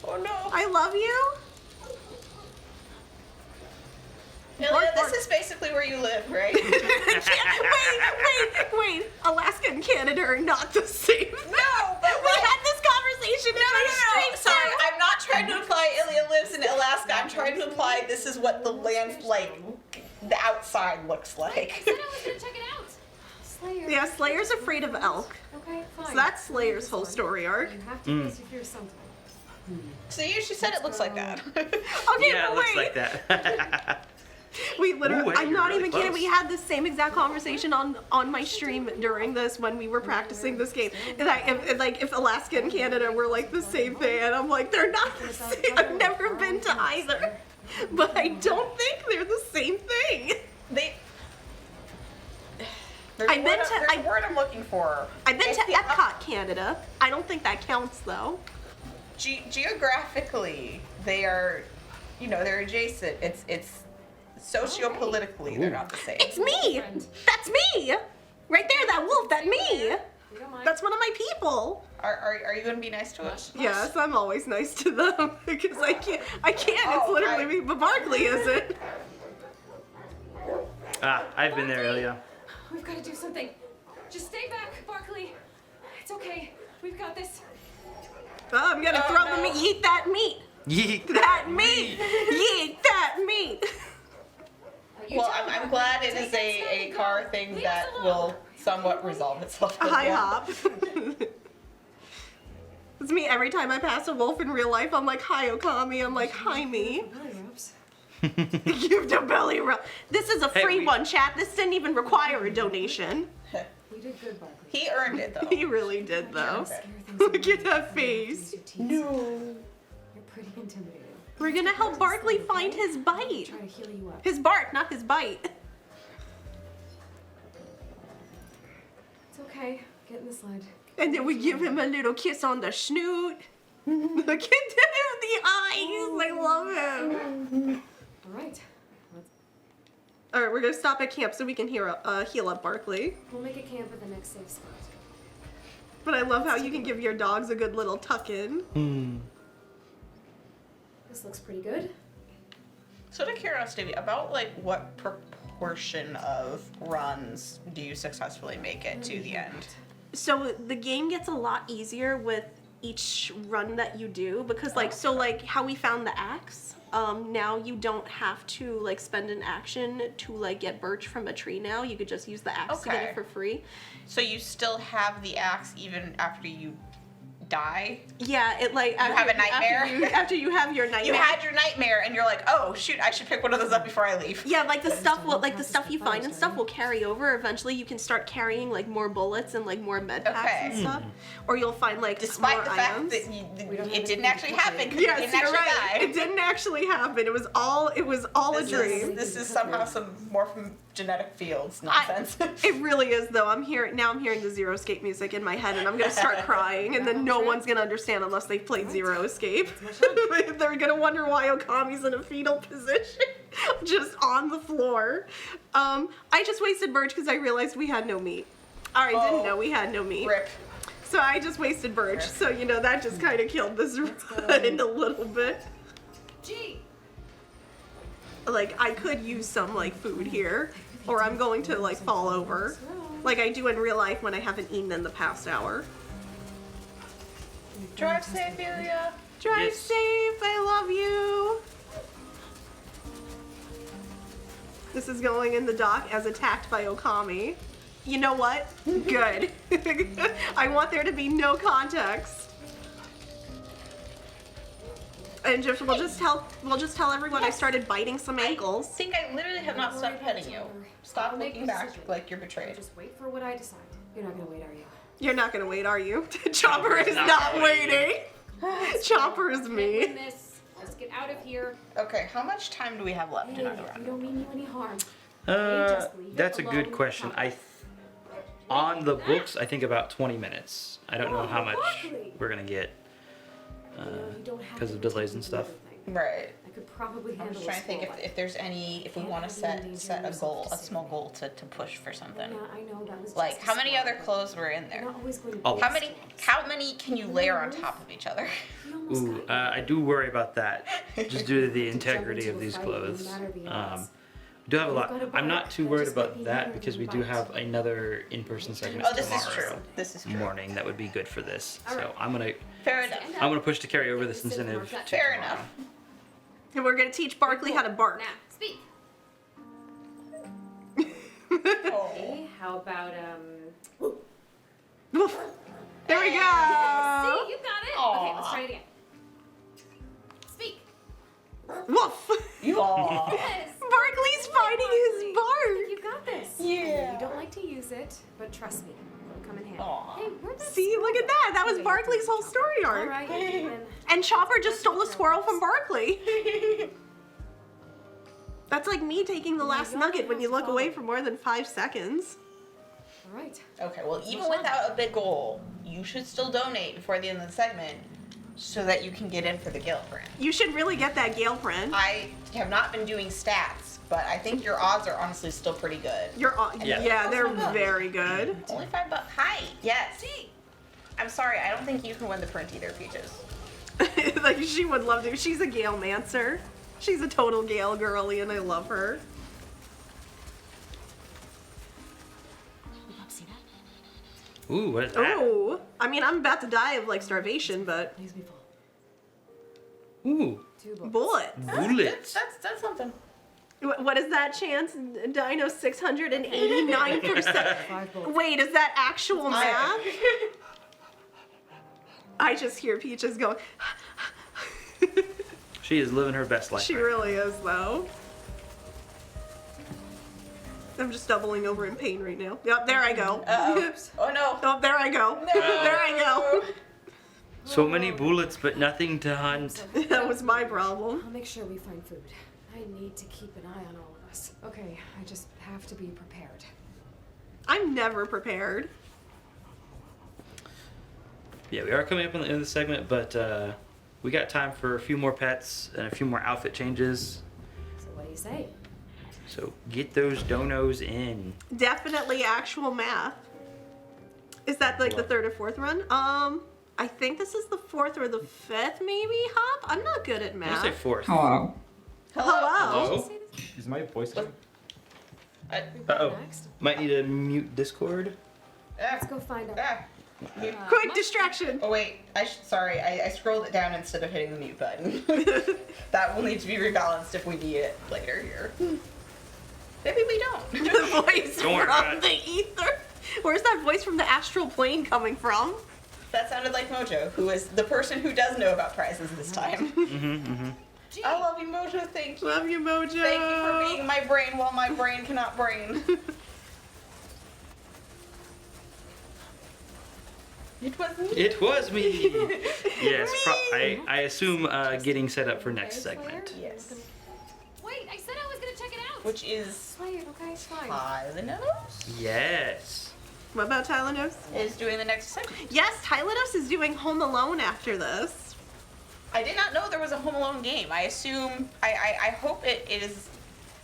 Oh no. I love you. Ilya, Bark, this bark. is basically where you live, right? wait. Alaska and Canada are not the same. No, but We had this conversation in my stream. Sorry, I'm not trying to imply Ilya lives in Alaska. I'm trying to imply this is what the land, like, the outside looks like. I said I was gonna check it out. Slayer. Yeah, Slayer's afraid of elk. Okay, fine. So that's Slayer's whole story arc. You have to face your fears sometime. So you said it looks like that. Okay, Yeah, but it looks wait. like that. We literally, Ooh, hey, I'm you're not really even kidding. close. We had the same exact conversation on my stream during this when we were practicing this game. And if Alaska and Canada were like the same thing, and I'm like, they're not the same. I've never been to either, but I don't think they're the same thing. There's I've been to- a word I'm looking for. I've been It's to the Epcot, Canada. I don't think that counts though. Geographically, they are, they're adjacent. It's sociopolitically, they're not the same. It's me. That's me. Right there, that wolf. That me. We don't mind. That's one of my people. Are you going to be nice to us? Yes, I'm always nice to them because I can't. It's Oh, literally me, but Barkley isn't. I've been there, Ilya. We've got to do something. Just stay back, Barkley. It's okay. We've got this. Oh, I'm gonna Oh, throw no. the meat. Eat that meat. Yeet. That meat. Eat that meat. You Well, tell I'm Barkley. glad it Take is that a step and car go. thing Leave that us alone. will somewhat resolve itself. Hi Yeah. hop. It's me every time I pass a wolf in real life. I'm like, hi Okami. I'm like, hi me. Belly rubs. Give the belly rub. This is a Hey, free we- one, chat. This didn't even require a donation. We did good, Barkley. He earned it though. He really did though. Scare things Look away. at that face. No. You're pretty intimidating. We're gonna help Barkley find his bite. Try to heal you up. His bark, not his bite. It's okay. Get in the sled. And then we give him a little kiss on the snoot. Look at him, the eyes. I love him. All right. Let's, All right, we're gonna stop at camp so we can heal up Barkley. we'll make a camp at the next safe spot. But I love how you can give your dogs a good little tuck in. This looks pretty good. So, out of curiosity, about like what proportion of runs do you successfully make it to the end? So the game gets a lot easier with each run that you do because like how we found the axe. Now you don't have to like spend an action to like get birch from a tree now. You could just use the axe to get Okay. it for free. So you still have the axe even after you die? Yeah, it like have a nightmare? After you have your nightmare. You had your nightmare and you're like, oh shoot, I should pick one of those up before I leave. Yeah, like the stuff you find and stuff will carry over. Eventually, you can start carrying like more bullets and like more med packs Okay. and stuff, or you'll find like Despite more the fact items. that We don't have it didn't any actually happen, 'cause you Yes, didn't you're actually right. die. It didn't actually happen. It was all a dream. This is somehow some more from genetic fields I- nonsense. It really is though. I'm hearing the Zero Escape music in my head, and I'm gonna start crying, and then no one's gonna understand unless they've played Zero Escape. They're gonna wonder why Okami's in a fetal position, just on the floor. I just wasted birch because I realized we had no meat. I didn't know we had no meat. Rip. So I just wasted birch. Rip. So that just kind of killed this run a little bit. Gee. Like I could use some like food here, or I'm going to like fall over, like I do in real life when I haven't eaten in the past hour. Drive safe, Ilya. Drive Yes. safe. I love you. This is going in the dock as attacked by Okami. You know what? Good. I want there to be no context. And we'll just tell everyone I started biting some I ankles. think I literally have not stopped petting you. Stop I'll make looking the back decision. like you're betrayed. Just wait for what I decide. You're not gonna wait, are you? You're not gonna wait, are you? Chopper is not waiting. Chopper is Win me. this. Let's get out of here. Okay, how much time do we have left Hey, in our we run? don't mean you any harm. just leave it That's a alone good in the question. cupboard. On the books, I think about 20 minutes. I don't know how much broccoli. we're gonna get You know, you don't have 'cause to of delays take and stuff. everything. Right. I could probably I'm handle just trying to think a if there's any, if we Can't want have to you set endangering a yourself goal, to a small save goal to push for something. Yeah, I know that was Like, just a how many small other one. clothes were in You're there? not always going to Oh. be How this many? good. How many can you layer on top of each other? You almost Ooh, got I do worry about that, just due to the To jump integrity into of a these fight, no clothes. matter the odds. We do have a You've lot. got a I'm not bark, too that worried just might about be that harder because than we a do bite. have another in-person segment Oh, this is true. tomorrow This is true. morning that would be good for this. All So right. I'm gonna Fair enough. push to carry over this incentive. to Fair tomorrow. enough. And we're gonna teach Barkley how to bark. Now, speak. Oh. Okay, how about Woof. There we See, go. you got it. Aw. Okay, let's try it again. Speak. Woof. Aw. Yes. Barkley's finding his bark. You got this. Yeah. You don't like to use it, but trust me, it'll come in handy. Aw. Hey, where'd that See, look at that. That was Barkley's whole story All arc. right, then. And Chopper just stole a squirrel from Barkley. That's like me taking the last you're nugget gonna when have you to look away follow. for more than 5 seconds. All right. Okay, well, even without a big goal, you should still donate before the end of the segment so that you can get in for the Gale print. You should really get that Gale print. I have not been doing stats, but I think your odds are honestly still pretty good. Yeah, Yeah. they're very good. Only $5. Hi. Yes. I'm sorry, I don't think you can win the print either, Peaches. Like, she would love to. She's a Gale mancer. She's a total Gale girly, and I love her. See that? Ooh, what is that? Ooh. I mean, I'm about to die of, like, starvation, but Leaves me full. Ooh, 2 bullets. bullet. bullets. That's something. What is that chance? Dino 689%. 5 bullets. Wait, is that actual math? I just hear Peaches going. She is living her best life. She right really is, though. I'm just doubling over in pain right now. Yep, there I go. Uh-oh. Oh no. Oh, there I go. No. There I go. now. So many bullets, but nothing to hunt. That was my problem. I'll make sure we find food. I need to keep an eye on all of us. Okay, I just have to be prepared. I'm never prepared. Yeah, we are coming up on the end of the segment, but we got time for a few more pets and a few more outfit changes. So what do you say? So get those donos in. Definitely actual math. Is that like the 3rd or 4th run? I think this is the 4th or the 5th, maybe, Hop? I'm not good at I'm math. gonna say fourth. Hello. Hello. Hello? Is my voice on? Uh-oh. Next. Might need to mute Discord. Let's go find out. Ah. Quick distraction. Oh wait, sorry, I scrolled it down instead of hitting the mute button. That will need to be rebalanced if we need it later here. Maybe we don't. The voice Don't worry about from it. the ether. Where's that voice from the astral plane coming from? That sounded like Mojo, who is the person who does know about prizes this time. I love you, Mojo. Thank you. Love you, Mojo. Thank you for being my brain while my brain cannot brain. It was me. It was me. Yes, I assume getting set up for next segment. Yes. Wait, I said I was gonna check it out. Which is Wait, okay, it's fine. Tylenose Yes. What about Tylenus? is doing the next segment. Yes, Tylenus is doing Home Alone after this. I did not know there was a Home Alone game. I assume I hope it is.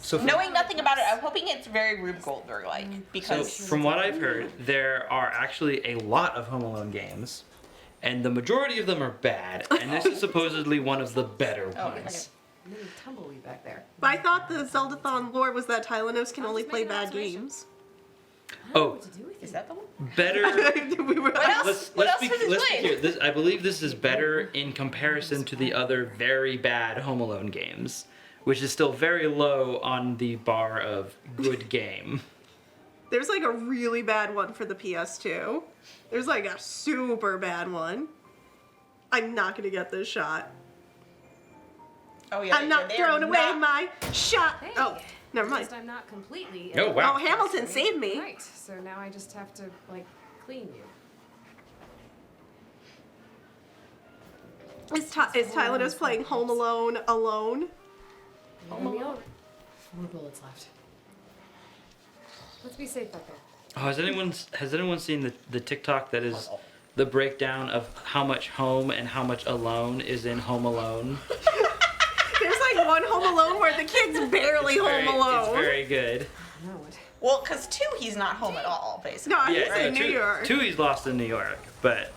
So Knowing nothing about it, I'm hoping it's very Rube Goldberg like So because from what I've heard, there are actually a lot of Home Alone games, and the majority of them are bad, and this is supposedly one of the better ones. Little tumbleweed back there. But I thought the Zeldathon lore was that Tylenus can only just play making an bad observation. games. I don't know Oh, what to do with is it. that the one? better. We were What else? What else has it let's be played? clear. This, I believe this is better in comparison to the other very bad Home Alone games, which is still very low on the bar of good game. There's like a really bad one for the PS2. There's like a super bad one. I'm not gonna get this shot. Oh yeah. I'm not they are throwing away not- my shot. Hey, Oh, never at mind. least I'm not completely. Oh, wow. Oh, Hamilton saved me. Right, so now I just have to, like, clean you. Is Tylenus playing Home Alone alone? Home Alone. 4 bullets left. Let's be safe up there. Oh, has anyone seen the TikTok that is the breakdown of how much home and how much alone is in Home Alone? There's like one Home Alone where the kid's barely home alone. It's very good. I know it. Well, because 2, he's not home at all, basically. No, he's Yeah, in New York. Two, he's lost in New York, but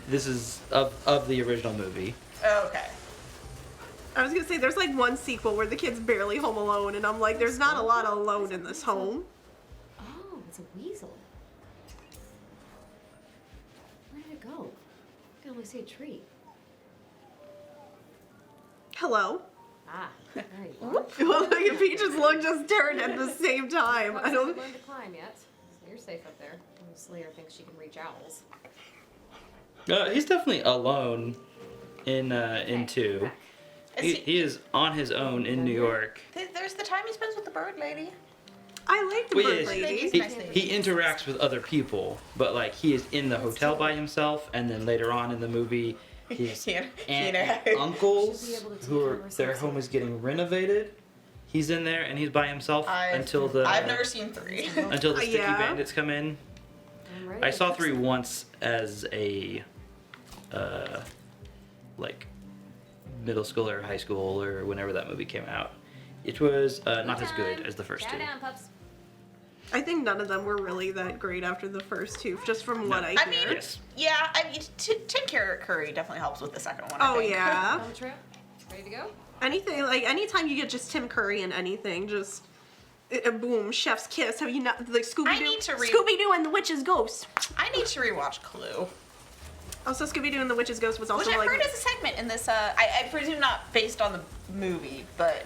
this is of the original movie. Okay. I was gonna say there's like one sequel where the kid's barely home alone, and I'm like, there's not a lot of alone in this home. Oh, it's a weasel. Where did it go? I can only see a tree. Hello. Ah, there you are. Well, look at Peach's look just turned at the same time. I don't. haven't learned to climb yet, so you're safe up there. Slayer thinks she can reach owls. He's definitely alone in 2. He is on his own in New York. There's the time he spends with the bird lady. I like the Well, bird yes, lady. Nice lady. he interacts with other people, but like he is in the hotel by himself, and then later on in the movie, his He- aunt he and interacts. uncles, Should be able to who take are care of their ourselves. home is getting renovated. He's in there and he's by himself until I've never seen 3. until the sticky Yeah. bandits come in. I'm ready I to saw fix 3 it. once as a like middle school or high school or whenever that movie came out. It was not as good as the first Chow 2. down, pups. I think none of them were really that great after the first 2, just from what I hear. I mean, Yes. yeah, I mean, Tim Curry definitely helps with the second one. I Oh think. yeah. On the trip. Ready to go? Anything like anytime you get just Tim Curry in anything, just boom, chef's kiss. Have you not like Scooby Doo? need to read- Scooby Doo and the Witch's Ghost. I need to rewatch Clue, Also, Scooby Doo and the Witch's Ghost was also which I like. heard is a segment in this. I presume not based on the movie, but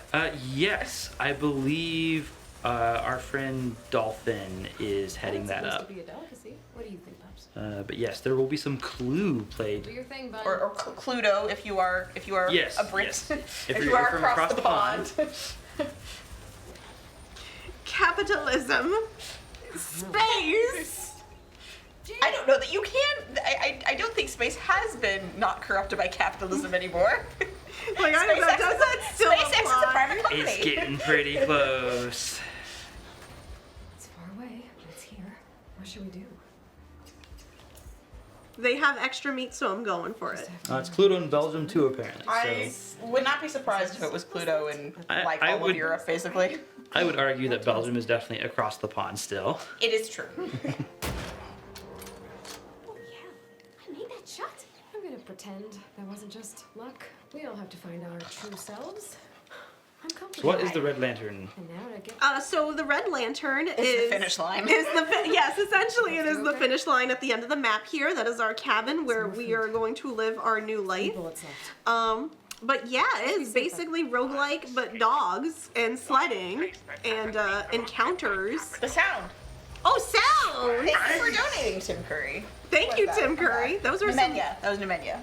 Yes, I believe our friend Dolphin is heading that Supposed up. to be a delicacy. What do you think, pups? But yes, there will be some Clue Do played. your thing, bud. or Cluedo if you are Yes, a Brit. yes. if If you you're are from across the pond. Capitalism. Space. I don't know that you can. I don't think space has been not corrupted by capitalism anymore. Like I don't know, does that still SpaceX is a apply? private company. It's getting pretty close. It's far away, but it's here. What should we do? They have extra meat, so I'm going for it. It's Cluedo in Belgium too, apparently. I would not be surprised if it was Pluto in like I all would- of Europe, basically. I would argue that Belgium is definitely across the pond still. It is true. Oh yeah, I made that shot. I'm gonna pretend that wasn't just luck. We all have to find our true selves. I'm comfortable. What is the Red Lantern? And now to get So the Red Lantern is the finish line. Is yes, essentially it is the Okay. finish line at the end of the map here. That is our cabin where we are going to live our new life. bullets left. But yeah, it is basically roguelike, but dogs and sledding and encounters. The sound. Oh, sound! Thank you for donating, Tim Curry. Thank you, Tim Curry. Those were some. Nemenya. That was Nemenya.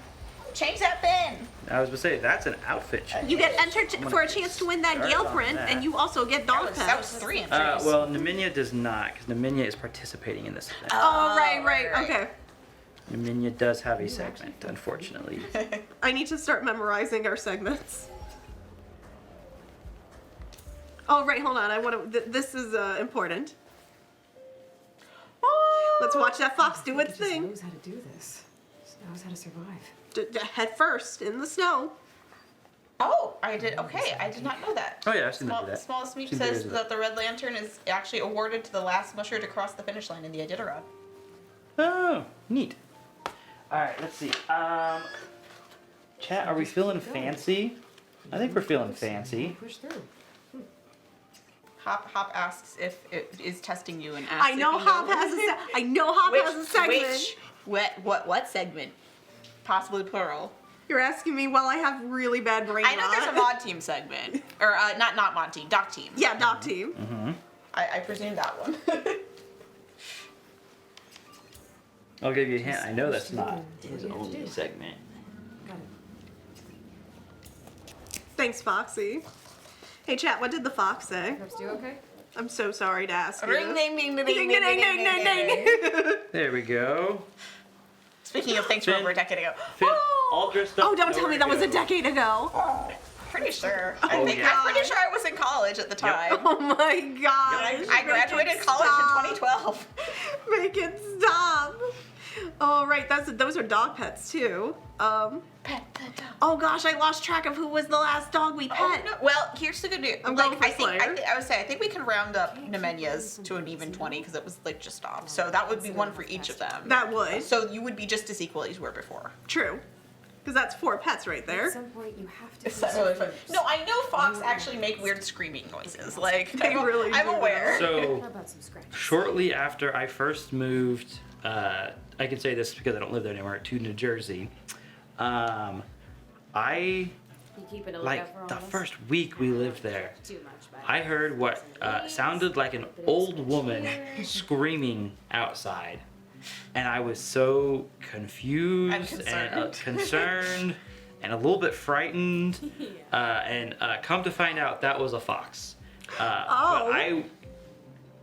Change that bin. I was gonna say that's an outfit change. You get entered for a chance to win that Started Gale on print, that. and you also get That dog was pets. 3 entries. Well, Naminia does not, because Naminia is participating in this event. Oh, right. right. Okay. Naminia does have a segment, unfortunately. I need to start memorizing our segments. Oh, right, hold on. I want to. This is important. Let's watch that fox do He its just thing. knows how to do this. Just knows how to survive. Head first in the snow. Oh, I did. Okay, I did not know that. Oh yeah, I've seen them do that. Smallest Meat Seen says videos of that the Red Lantern is actually awarded to the last musher to cross the finish line in the Iditarod. Oh, neat. All right, let's see. Chat, are we feeling fancy? I think we're feeling fancy. Push through. Hop asks if it is testing you and asks. I know if you Hop has a. I know Hop has a segment. What segment? Possibly plural. You're asking me while I have really bad brain I know rot. there's a mod team segment, or not mod team, doc team. Yeah, Doc Team. Mm-hmm. I presume that one. I'll give you a hint. I know that's not his only segment. Got it. Thanks, Foxy. Hey, chat. What did the fox say? Pups, do okay? I'm so sorry to ask you. Ring ding ding ding ding Ding, ding ding, ding ding, ding ding, ding. ding. There we go. Speaking of things from over a decade ago. Finn, all dressed up. Oh, don't tell me that was a nowhere to decade ago. Pretty sure. Oh, yeah. I'm pretty sure I was in college at the time. Oh my gosh. I graduated college in 2012. Make it stop. Oh, right. Those are dog pets, too. Pet the dog. Oh, gosh. I lost track of who was the last dog we pet. Oh, no. Well, here's the good news. I'm going for I Slayer. think we can round up Nemenia's to an even 20 because it was like just off. So that would be one for each of them. That would. So you would be just as equal as you were before. True. Because that's 4 pets right At there. some point, you have to. Is that really fun? No, I know fox actually make weird screaming noises. Like They really I'm do. aware. So How about some scratches? shortly after I first moved, I can say this because I don't live there anymore, to New Jersey. I You keeping a lookout for all like the of us? first week we lived there. Too much, but I heard what sounded like an old woman screaming outside. And I was so confused and concerned and a little bit frightened. And come to find out, that was a fox. But I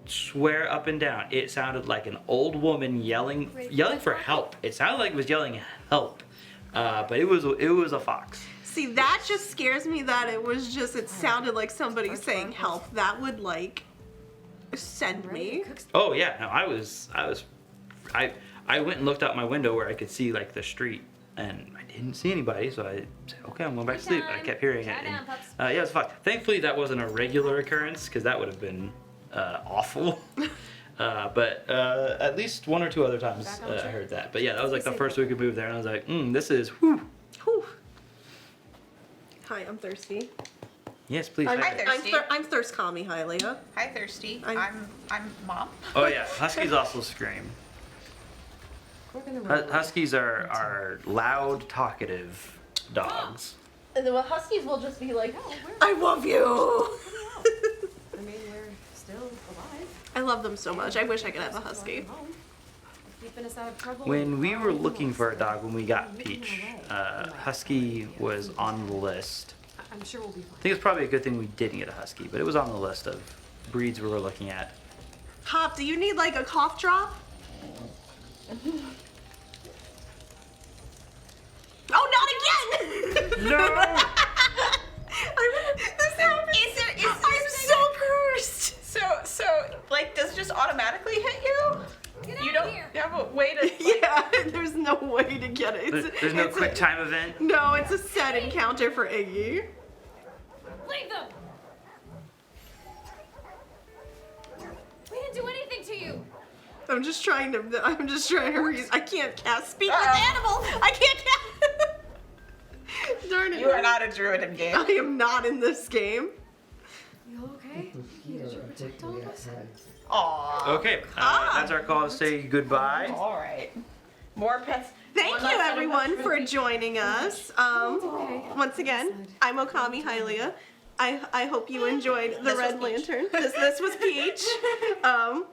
swear up and down, it sounded like an old woman yelling for help. It sounded like it was yelling help. But it was a fox. See, that just scares me that it sounded like somebody saying help. That would, like, send me. Oh yeah, no, I went and looked out my window where I could see like the street, and I didn't see anybody, so I said, okay, I'm going back to sleep. I kept hearing it. And, yeah, it was fine. Thankfully, that wasn't a regular occurrence because that would have been awful. But at least 1 or 2 other times I heard that. But yeah, that was like the first week we moved there, and I was like, this is whew. Whew. Hi, I'm thirsty. Yes, please. Hi, have it. Thirsty. I'm thirst calmy, Hylia. Hi, Thirsty. I'm- I'm Mom. Oh yeah, huskies also scream. We're gonna run. Huskies are loud, talkative dogs. Well, huskies will just be like, No, we're I love you. I mean, we're still alive. I love them so much. I wish I could have a husky. Home. Keeping us out of trouble. When we were looking for a dog when we got Peach, husky was on the list. I'm sure we'll be I fine. think it's probably a good thing we didn't get a husky, but it was on the list of breeds we were looking at. Hop, do you need like a cough drop? Oh, not again! No! This happens. I'm so cursed. So like does it just automatically hit you? You don't have a way to. Yeah, there's no way to get it. There's no it's quick time event. No, it's a set encounter for Iggy. Leave them! We didn't do anything to you! I'm just trying to I can't cast speak with animal. I can't cast. Darn it. You are not a druid in game. I am not in this game. You okay? Did you protect all of us? Aww. Okay, that's our call to say goodbye. All right. More pets. Thank One you last set of everyone pets for joining us. okay. Once again, I'm Okami Hylia. I hope you enjoyed the This was Red Peach. Lantern. This was Peach. All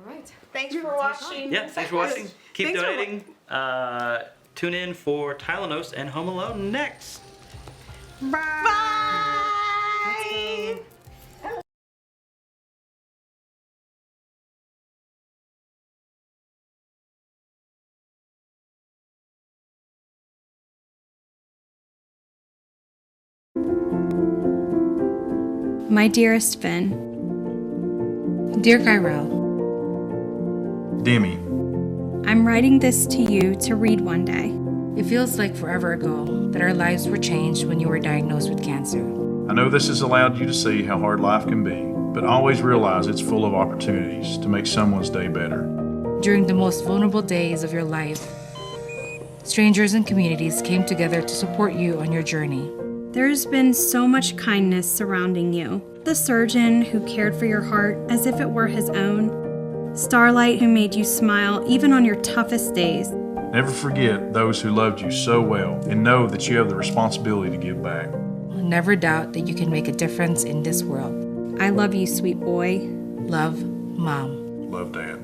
right. Thanks for watching. Yeah, thanks for watching. Keep Thanks for donating. Tune in for Tylenose and Home Alone next. Bye. My dearest Finn. Dear Kyrell, Demi, I'm writing this to you to read one day. It feels like forever ago that our lives were changed when you were diagnosed with cancer. I know this has allowed you to see how hard life can be, but always realize it's full of opportunities to make someone's day better. During the most vulnerable days of your life, strangers and communities came together to support you on your journey. There's been so much kindness surrounding you. The surgeon who cared for your heart as if it were his own. Starlight who made you smile even on your toughest days. Never forget those who loved you so well and know that you have the responsibility to give back. Never doubt that you can make a difference in this world. I love you, sweet boy. Love, Mom. Love, Dad.